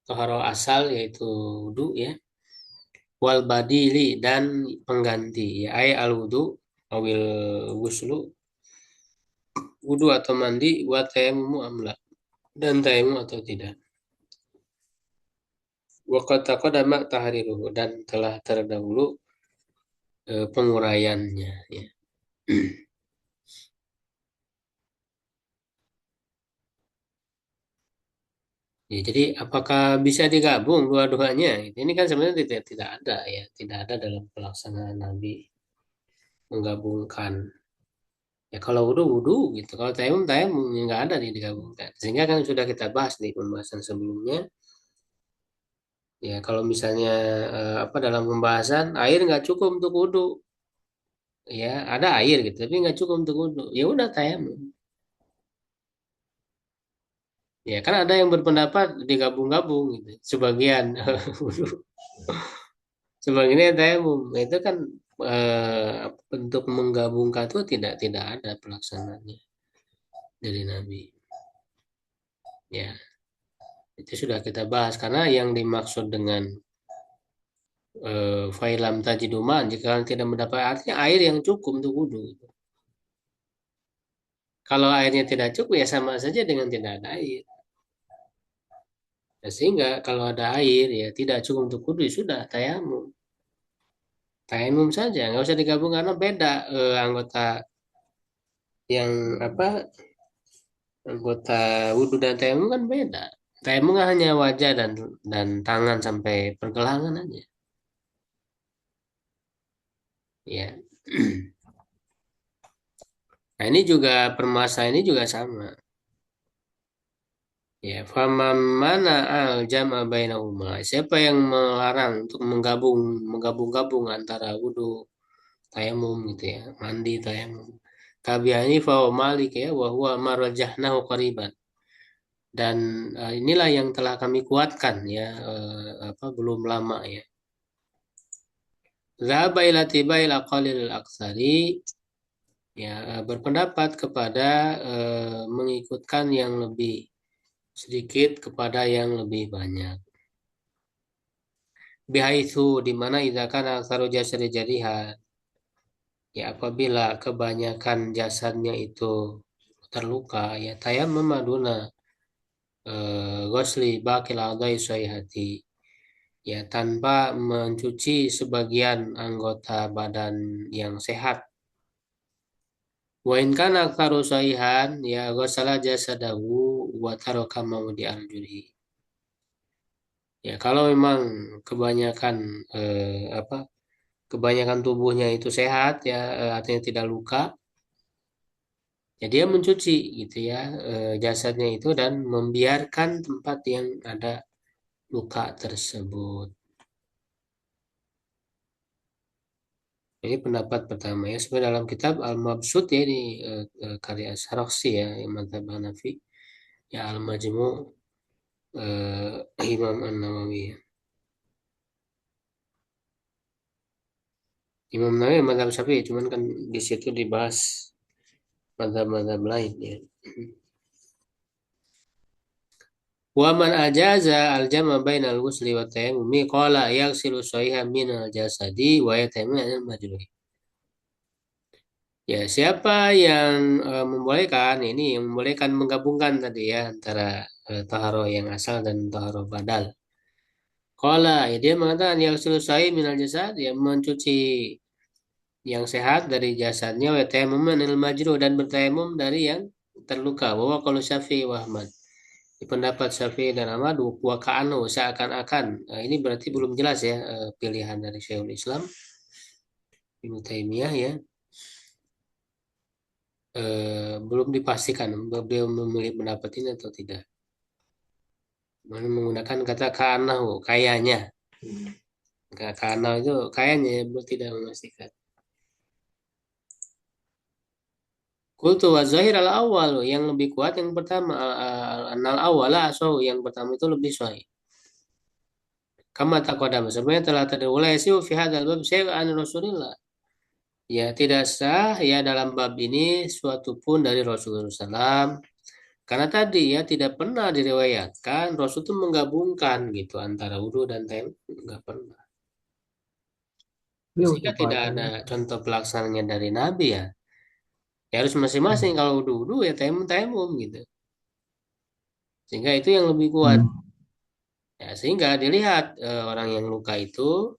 toharo asal yaitu wudu ya, wal badili dan pengganti ya, ay al wudu awil wuslu, wudu atau mandi, wa tayammum amla, dan tayamum atau tidak. Waqad taqaddama tahriruhu, dan telah terdahulu penguraiannya ya. Ya, jadi apakah bisa digabung dua-duanya? Ini kan sebenarnya tidak ada ya, tidak ada dalam pelaksanaan Nabi menggabungkan. Ya kalau wudu wudu gitu, kalau tayamum tayamum, nggak ada nih digabungkan. Sehingga kan sudah kita bahas di pembahasan sebelumnya. Ya kalau misalnya apa dalam pembahasan air nggak cukup untuk wudu, ya ada air gitu, tapi nggak cukup untuk wudhu, ya udah tayamum. Ya kan ada yang berpendapat digabung-gabung gitu, sebagian wudhu, sebagiannya tayamum. Nah, itu kan bentuk menggabungkan itu tidak ada pelaksanaannya dari Nabi. Ya, itu sudah kita bahas karena yang dimaksud dengan failam tajiduman jika kalian tidak mendapat artinya air yang cukup untuk wudhu. Kalau airnya tidak cukup ya sama saja dengan tidak ada air. Nah, sehingga kalau ada air ya tidak cukup untuk wudhu ya sudah tayamum. Tayamum saja, nggak usah digabung karena beda anggota yang apa anggota wudhu dan tayamum kan beda. Tayamum kan hanya wajah dan tangan sampai pergelangan aja. Ya. Nah ini juga permasalahan ini juga sama. Ya, faman mana al jama bainahuma. Siapa yang melarang untuk menggabung-gabung antara wudhu tayamum gitu ya, mandi tayamum. Tabi'ani fa Malik ya wa huwa marajahnahu qariban. Dan inilah yang telah kami kuatkan ya belum lama ya. Zahaba ila tibail aqalil aksari ya berpendapat kepada mengikutkan yang lebih sedikit kepada yang lebih banyak. Bihaitsu di mana idza kana aktsaru jasadi jarihan. Ya apabila kebanyakan jasadnya itu terluka ya tayammum maduna ghusli baqil a'dha'i sayhati. Ya tanpa mencuci sebagian anggota badan yang sehat. Wa in kana aktsaru sayhan ya ghasala jasadahu wa taraka mawdi arjulihi. Ya kalau memang kebanyakan kebanyakan tubuhnya itu sehat ya artinya tidak luka, ya dia mencuci gitu ya jasadnya itu dan membiarkan tempat yang ada luka tersebut. Ini pendapat pertama ya. Sebenarnya dalam kitab Al-Mabsut ya ini karya Sarakhsi ya Imam Hanafi ya Al-Majmu Imam An-Nawawi ya. Imam Nawawi mazhab Syafi'i cuman kan di situ dibahas mazhab-mazhab lain ya. Wa man ajaza al-jama bainal ghusli wa tayammumi qala yaghsilu sahihan min al-jasadi wa yatayammamu anil majruhi. Ya, siapa yang membolehkan ini yang membolehkan menggabungkan tadi ya antara taharo yang asal dan taharo badal. Qala ya dia mengatakan yaghsilu sahih min al-jasad ya mencuci yang sehat dari jasadnya wa yatayammamu anil majruh dan bertayamum dari yang terluka. Bahwa kalau Syafi'i wa Ahmad di pendapat Syafi'i dan Ahmad wa ka'anhu seakan-akan ini berarti belum jelas ya pilihan dari Syekhul Islam Ibnu Taimiyah ya belum dipastikan beliau memilih pendapat ini atau tidak. Mana menggunakan kata ka'anhu kayaknya. Ka'anhu itu kayaknya ya, tidak memastikan. Kultu wa zahir al awal yang lebih kuat yang pertama al awala so yang pertama itu lebih sahih. Kama taqaddam sebenarnya telah terdahulu sih fi hadzal bab syai'an Rasulillah. Ya tidak sah ya dalam bab ini suatu pun dari Rasulullah SAW. Karena tadi ya tidak pernah diriwayatkan Rasul itu menggabungkan gitu antara wudhu dan tayamum nggak pernah. Sehingga tidak ada contoh pelaksananya dari Nabi ya. Ya harus masing-masing kalau wudhu ya tayamum gitu. Sehingga itu yang lebih kuat. Ya sehingga dilihat orang yang luka itu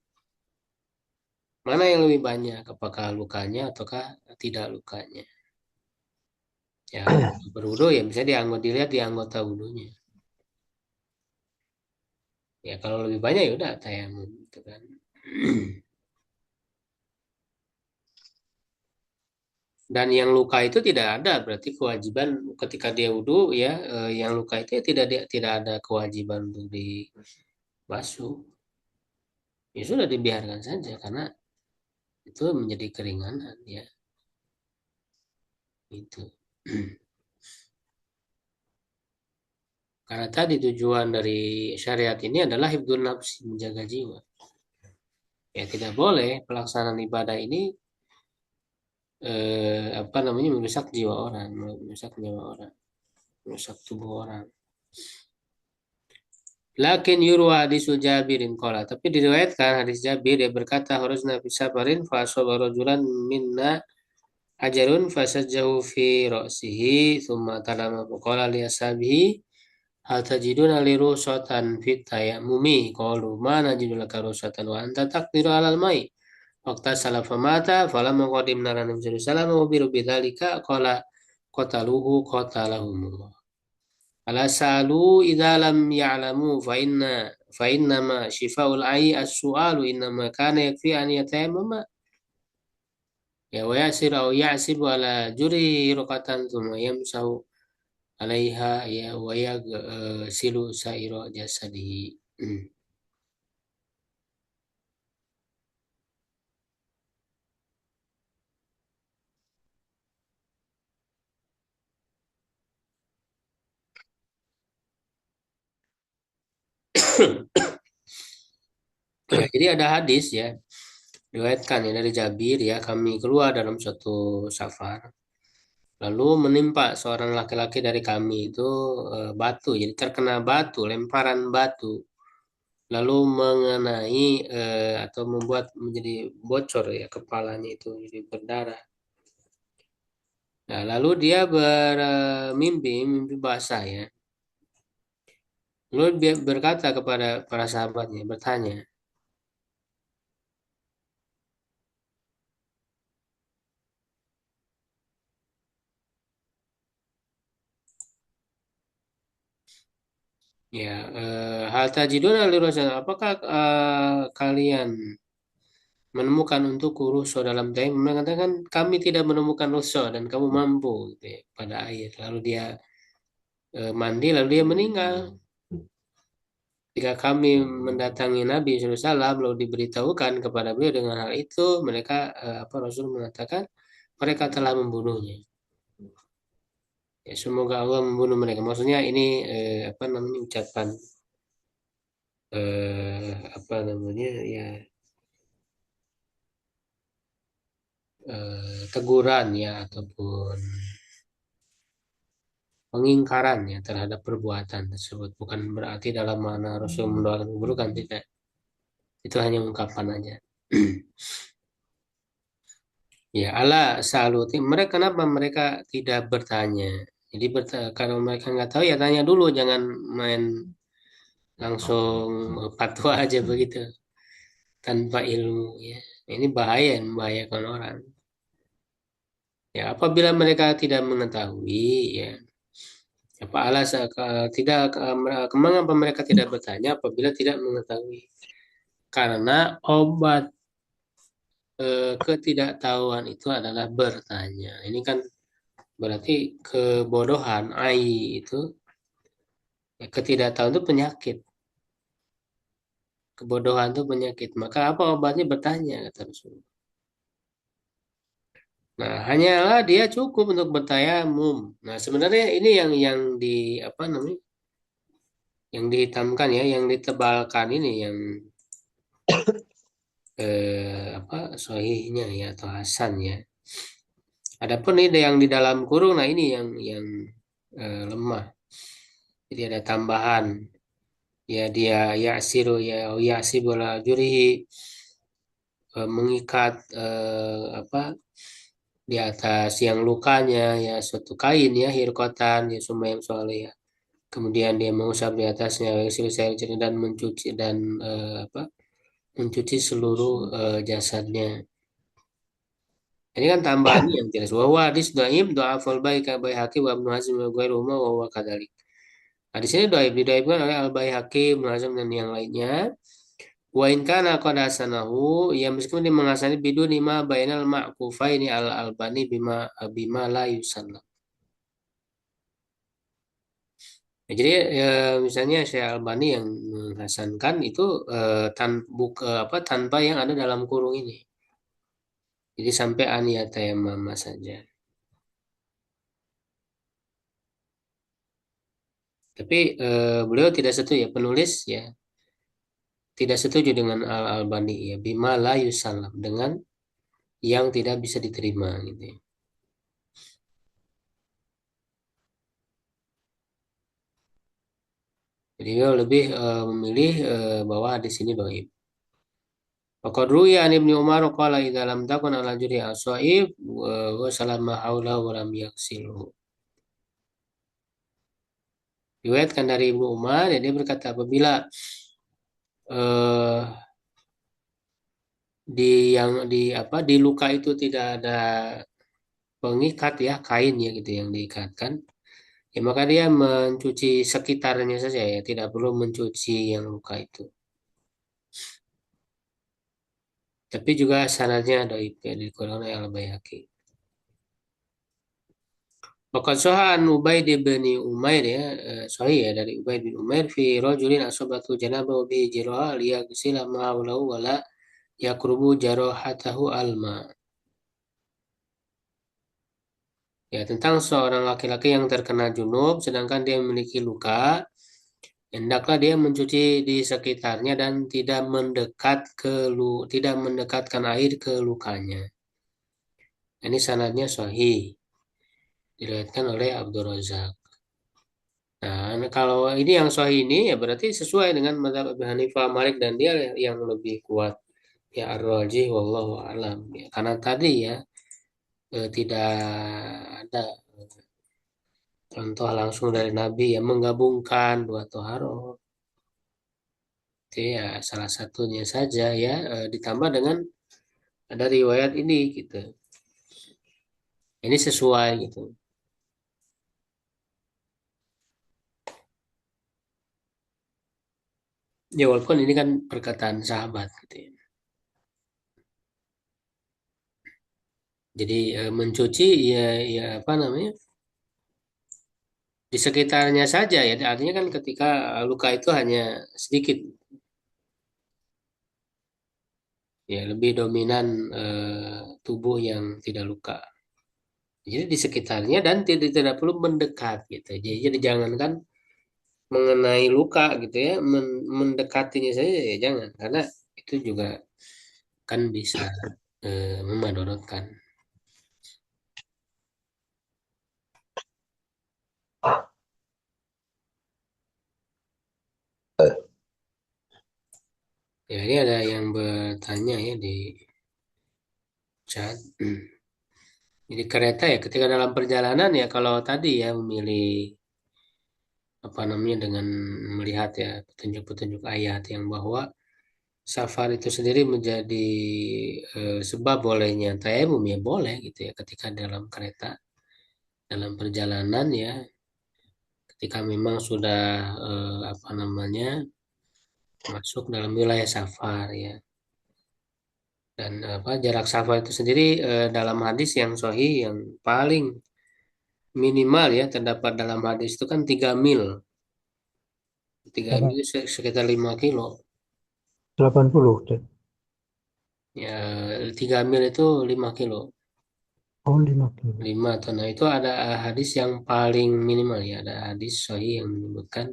mana yang lebih banyak, apakah lukanya ataukah tidak lukanya. Ya berwudhu ya bisa dilihat di anggota wudhunya. Ya kalau lebih banyak ya udah tayamum gitu kan. Dan yang luka itu tidak ada berarti kewajiban ketika dia wudhu ya yang luka itu ya tidak ada kewajiban untuk dibasuh. Ya sudah dibiarkan saja karena itu menjadi keringanan ya. Itu. Karena tadi tujuan dari syariat ini adalah hifdzun nafsi, menjaga jiwa. Ya tidak boleh pelaksanaan ibadah ini apa namanya merusak jiwa orang, merusak nyawa orang, merusak tubuh orang. Lakin yurwa hadisu Jabirin qala, tapi diriwayatkan hadis Jabir dia berkata harusna fi safarin fa asaba rajulan minna ajarun fasajjahu fi ra'sihi thumma talama qala li ashabihi hal tajiduna li rusatan fit tayammumi qalu ma najidu laka rusatan wa anta taqdiru alal mai waqta salafa mata falamma qadimna nabi sallallahu alaihi wasallam wa bidzalika qala qataluhu qatalahumullah. Ala sa'alu idza lam ya'lamu fa inna ma shifaul ayyi as-su'alu inna ma kana yakfi an yatayammama ya wa yasir au ya'sibu ala juri raqatan thumma yamsahu alaiha ya wa silu sairo jasadihi. Ya, jadi ada hadis ya diriwayatkan ya dari Jabir ya, kami keluar dalam suatu safar lalu menimpa seorang laki-laki dari kami itu batu, jadi terkena batu, lemparan batu lalu mengenai atau membuat menjadi bocor ya kepalanya itu jadi berdarah. Nah, lalu dia bermimpi, mimpi basah ya. Lalu dia berkata kepada para sahabatnya, bertanya, ya, hal tajiduna li rasul, apakah kalian menemukan untuk ruso dalam tayammum? Mengatakan kami tidak menemukan ruso dan kamu mampu gitu ya, pada air. Lalu dia mandi, lalu dia meninggal. Jika kami mendatangi Nabi SAW lalu diberitahukan kepada beliau dengan hal itu, mereka Rasul mengatakan mereka telah membunuhnya. Ya, semoga Allah membunuh mereka. Maksudnya ini apa namanya ucapan apa namanya ya teguran ya ataupun pengingkaran ya terhadap perbuatan tersebut. Bukan berarti dalam mana Rasul mendoakan keburukan, tidak. Itu hanya ungkapan aja. Ya Allah saluti mereka, kenapa mereka tidak bertanya? Jadi kalau mereka nggak tahu ya tanya dulu, jangan main langsung fatwa aja begitu tanpa ilmu ya. Ini bahaya, membahayakan orang. Ya apabila mereka tidak mengetahui ya apa alasan tidak mengapa mereka tidak bertanya apabila tidak mengetahui? Karena obat ketidaktahuan itu adalah bertanya. Ini kan berarti kebodohan, itu ya, ketidaktahuan itu penyakit. Kebodohan itu penyakit. Maka apa obatnya? Bertanya, kata Rasulullah. Nah, hanyalah dia cukup untuk bertayamum. Nah, sebenarnya ini yang di apa namanya? Yang dihitamkan ya, yang ditebalkan ini yang apa sahihnya ya atau hasan ya. Adapun ini yang di dalam kurung, nah ini yang lemah. Jadi ada tambahan ya dia yasiru ya yasibola jurihi mengikat apa di atas yang lukanya ya suatu kain ya hirkotan ya sumayam soalnya ya. Kemudian dia mengusap di atasnya dan mencuci dan apa mencuci seluruh jasadnya. Ini kan tambahan yang jelas. Wa hadis dhaif dha'afal Baihaqi wa Ibnu Hazm wa ghairuhuma wa huwa kadzalik. Nah, di sini dhaif didhaifkan oleh Al-Baihaqi, Ibnu Hazm dan yang lainnya. Wa in kana qad hasanahu, ya meskipun dia menghasani bidun lima bainal ma'kufaini al-albani bima la yusanna. Ya, jadi misalnya Syekh Albani yang menghasankan itu tanpa yang ada dalam kurung ini. Jadi sampai an yatayammama saja. Tapi beliau tidak setuju ya, penulis ya tidak setuju dengan Al-Albani ya, bima la yusallam, dengan yang tidak bisa diterima gitu ya. Jadi beliau lebih memilih bahwa hadis ini dhaif. Faqad ruwiya an Ibnu Umar qala idza lam takun ala juri as-shaib wa salama haula wa lam yaksilhu. Riwayatkan dari Ibnu Umar, ya, dia berkata apabila eh, di luka itu tidak ada pengikat ya, kain ya gitu yang diikatkan, ya maka dia mencuci sekitarnya saja ya, tidak perlu mencuci yang luka itu. Tapi juga sanadnya dhaif ya, dikeluarkan oleh Al-Baihaqi. Waqad sahha an Ubaid bin Umair ya, sahih ya dari Ubaid bin Umair fi rajulin asabatu janaba wa bihi jirah liyaghsila ma'ahu wa la yakrubu jarahatahu alma. Ya, tentang seorang laki-laki yang terkena junub sedangkan dia memiliki luka, hendaklah dia mencuci di sekitarnya dan tidak mendekatkan air ke lukanya. Ini sanadnya sahih, diriwayatkan oleh Abdul Razak. Nah, kalau ini yang sahih ini ya berarti sesuai dengan mazhab Abu Hanifah, Malik dan dia yang lebih kuat. Ya ar-rajih wallahu alam. Ya, karena tadi ya tidak ada contoh langsung dari Nabi yang menggabungkan dua toharoh. Itu ya salah satunya saja ya, ditambah dengan ada riwayat ini gitu. Ini sesuai gitu. Ya walaupun ini kan perkataan sahabat gitu ya. Jadi mencuci ya apa namanya? Di sekitarnya saja ya. Artinya kan ketika luka itu hanya sedikit, ya lebih dominan tubuh yang tidak luka. Jadi di sekitarnya dan tidak perlu mendekat gitu. Jadi jangankan mengenai luka gitu ya, mendekatinya saja ya jangan, karena itu juga kan bisa memadorotkan. Ya ini ada yang bertanya ya di chat. Jadi kereta ya ketika dalam perjalanan ya kalau tadi ya memilih apa namanya dengan melihat ya petunjuk-petunjuk ayat yang bahwa safar itu sendiri menjadi sebab bolehnya tayamum ya boleh gitu ya ketika dalam kereta dalam perjalanan ya ketika memang sudah apa namanya masuk dalam wilayah safar ya dan apa jarak safar itu sendiri dalam hadis yang sahih yang paling minimal ya terdapat dalam hadis itu kan 3 mil. 3 mil sekitar 5 kilo. 80 Ustaz. Ya 3 mil itu 5 kilo. Oh 5 kilo. 5 atau nah itu ada hadis yang paling minimal ya ada hadis sahih yang menyebutkan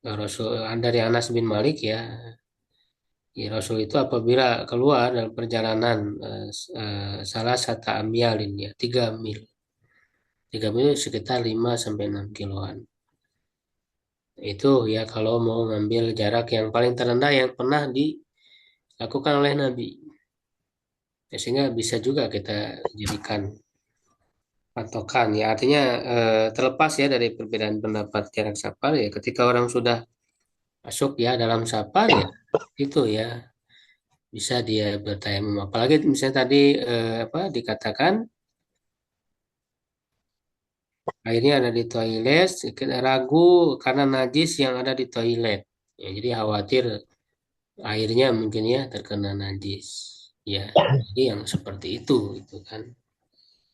Rasul dari Anas bin Malik ya. Ya, Rasul itu apabila keluar dalam perjalanan salah satu amyalin ya 3 mil. 3 mil sekitar 5 sampai 6 kiloan. Itu ya kalau mau ngambil jarak yang paling terendah yang pernah dilakukan oleh Nabi. Ya, sehingga bisa juga kita jadikan patokan ya. Artinya terlepas ya dari perbedaan pendapat jarak safar ya ketika orang sudah masuk ya dalam safar ya itu ya bisa dia bertayamum. Apalagi misalnya tadi apa dikatakan airnya ada di toilet, kita ragu karena najis yang ada di toilet. Ya, jadi khawatir airnya mungkin ya terkena najis. Ya, jadi yang seperti itu kan.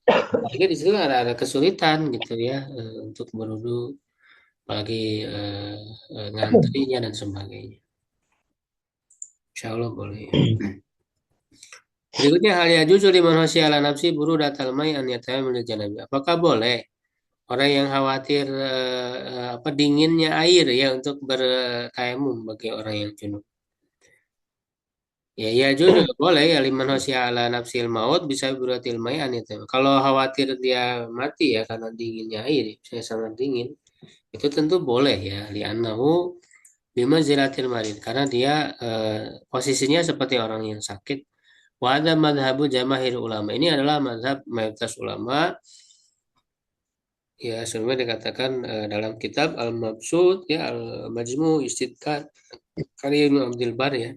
Apalagi di situ ada kesulitan gitu ya untuk berwudu, apalagi ngantrinya dan sebagainya. Insya Allah boleh. Berikutnya hal yajuzu liman khasyiya ala nafsi burudatal mai an yatayammam lil janabi. Apakah boleh orang yang khawatir apa dinginnya air ya untuk bertayamum bagi orang yang junub? Ya, ya jujur boleh ya liman khasyiya ala nafsil maut bisa burudatil mai an yatayammam. Kalau khawatir dia mati ya karena dinginnya air, saya sangat dingin, itu tentu boleh ya li'annahu bimanzilatil marid karena dia posisinya seperti orang yang sakit. Wa ada madhabu jamahir ulama. Ini adalah madhab mayoritas ulama. Ya, sebelumnya dikatakan dalam kitab Al-Mabsut, ya Al-Majmu, Istidkar, karya Ibnu Abdul Bar ya.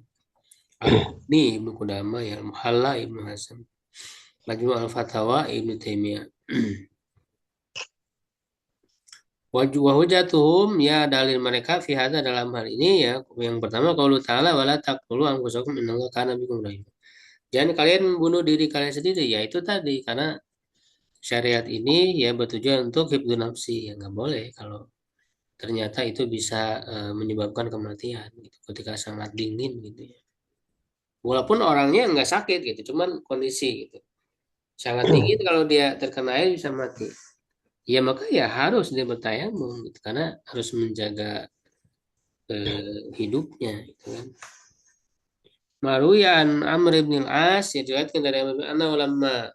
Al-Mughni Ibnu Qudama ya, Al-Muhalla Ibnu Hasan. Majmu Al-Fatawa Ibnu Taimiyah. Wa hujatuhum ya dalil mereka fi hadza dalam hal ini ya. Yang pertama qaulu ta'ala wala taqtulu anfusakum innallaha kana bikum rahim. Jangan kalian membunuh diri kalian sendiri ya itu tadi karena syariat ini ya bertujuan untuk hifdzun nafsi ya nggak boleh kalau ternyata itu bisa menyebabkan kematian gitu, ketika sangat dingin gitu ya. Walaupun orangnya nggak sakit gitu, cuman kondisi gitu. Sangat dingin kalau dia terkena air bisa mati. Ya maka ya harus dia bertayamum gitu karena harus menjaga hidupnya gitu kan. Maruyan Amr bin Al-As ya diriwayatkan dari Amr bin Anna ulama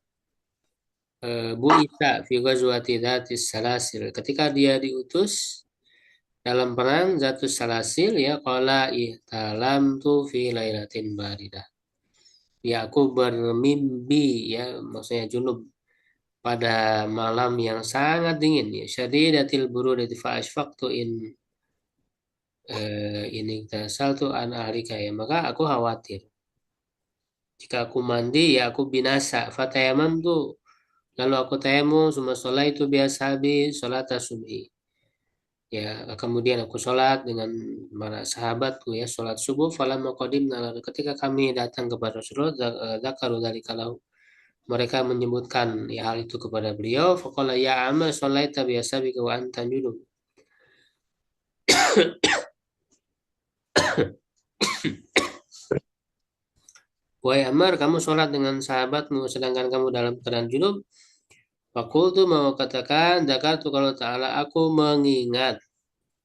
Bu Isa fi ghazwati dzatis salasil ketika dia diutus dalam perang Zatus Salasil ya qala ihtalam tu fi lailatin baridah. Ya aku bermimpi ya maksudnya junub pada malam yang sangat dingin ya syadidatil burudati fa asfaqtu ini tasaltu an ahlika ya maka aku khawatir jika aku mandi ya aku binasa fatayamam tuh lalu aku tayamum summa sholaitu biasa habis sholat subhi. Ya, kemudian aku sholat dengan para sahabatku ya, sholat subuh. Falamma qadimna lalu ketika kami datang kepada Rasulullah, dzakaru dzalika lahu. Mereka menyebutkan ya hal itu kepada beliau. Faqala ya amma sholaita biasa bika wa anta junub. Wahai Ammar, kamu sholat dengan sahabatmu sedangkan kamu dalam keadaan junub. Fakultu mau katakan, zakartu kalau ta'ala aku mengingat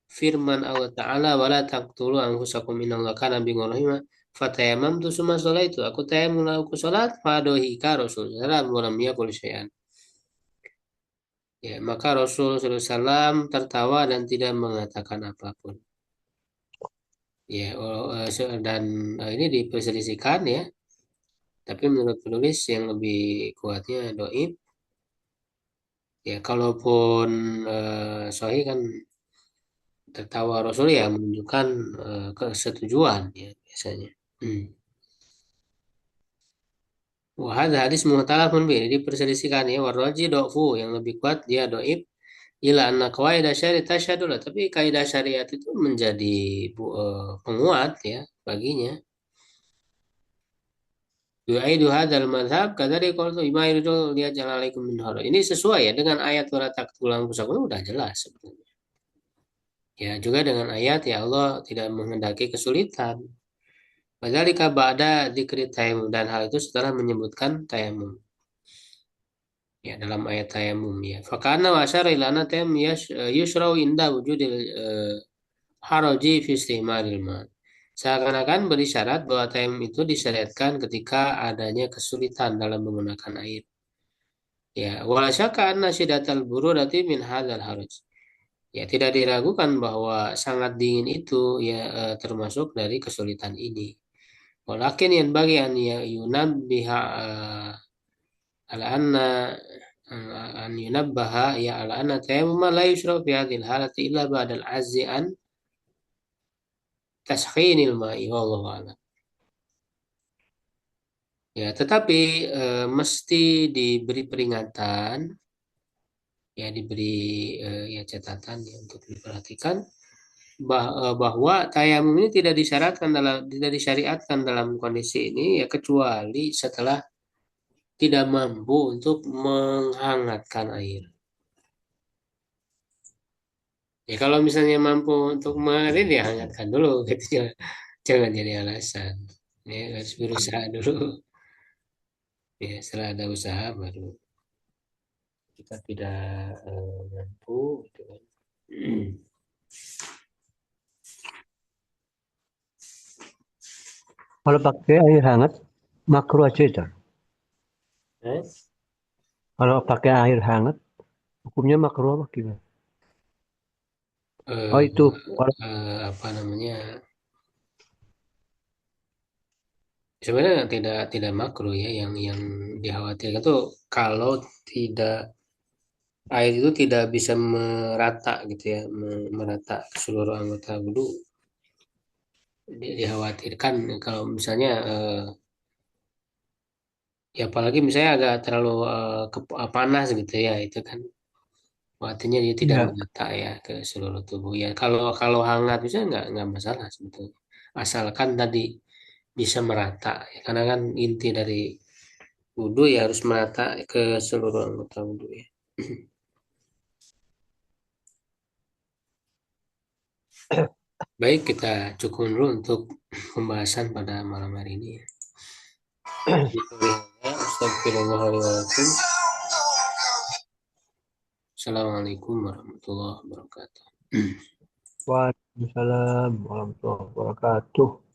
firman Allah Ta'ala wala taqtulu anfusakum innallaha kana bikum rahima fatayamam tu summa itu aku tayamum lalu aku salat fadohika Rasul sallam walam yakul syai'an ya maka Rasul sallam tertawa dan tidak mengatakan apapun ya dan ini diperselisihkan ya tapi menurut penulis yang lebih kuatnya doib ya kalaupun sahih kan tertawa Rasul ya menunjukkan kesetujuan ya biasanya. Wah, ada hadis muhtalafun bih, diperselisihkan ya. Warroji do'fu, yang lebih kuat dia do'ib. Ila anna qawaidah syariat tasyadullah. Tapi kaidah syariat itu menjadi penguat ya baginya. Yu'aidu hadzal madhab kadari qultu imaidu liyaj'al alaikum min haraj. Ini sesuai ya dengan ayat wala taqtulang pusakun udah jelas sebetulnya. Ya, juga dengan ayat ya Allah tidak menghendaki kesulitan. Wadzalika ba'da dzikri tayamum dan hal itu setelah menyebutkan tayamum. Ya dalam ayat tayamum ya. Fakana wa asyara ila anna tayamum yusrau inda wujudil haraji fi istimalil ma. Seakan-akan berisyarat bahwa tayamum itu disyariatkan ketika adanya kesulitan dalam menggunakan air. Ya, wala syakka anna syiddatal burudati min hadzal haraj. Ya, tidak diragukan bahwa sangat dingin itu ya termasuk dari kesulitan ini. Walakin yang bagi an yunabbiha ala anna an yunabbaha ya ala anna tayammum la yushrau fi hadhil halati illa ba'da al-'azzi an taskhinil ma'i wallahu a'lam. Ya, tetapi mesti diberi peringatan ya diberi ya catatan ya untuk diperhatikan bahwa tayamum ini tidak disyariatkan dalam kondisi ini ya kecuali setelah tidak mampu untuk menghangatkan air. Ya kalau misalnya mampu untuk menghangatkan ya hangatkan dulu gitu. Jangan jadi alasan. Ya harus berusaha dulu. Ya, setelah ada usaha baru kita tidak mampu gitu kan. Kalau pakai air hangat, makruh aja itu. Eh, Kalau pakai air hangat, hukumnya makruh apa gimana? Oh eh, itu, kalau apa namanya? Sebenarnya tidak makro ya, yang dikhawatirkan tuh kalau tidak air itu tidak bisa merata gitu ya, merata ke seluruh anggota wudhu. Dikhawatirkan kalau misalnya ya apalagi misalnya agak terlalu panas gitu ya, itu kan artinya dia tidak ya, merata ya ke seluruh tubuh ya. Kalau kalau hangat bisa nggak masalah sebetulnya, asalkan tadi bisa merata ya. Karena kan inti dari wudhu ya harus merata ke seluruh anggota wudhu ya. Baik, kita cukup dulu untuk pembahasan pada malam hari ini ya. Astagfirullahaladzim. Assalamualaikum warahmatullahi wabarakatuh. Waalaikumsalam warahmatullahi wabarakatuh.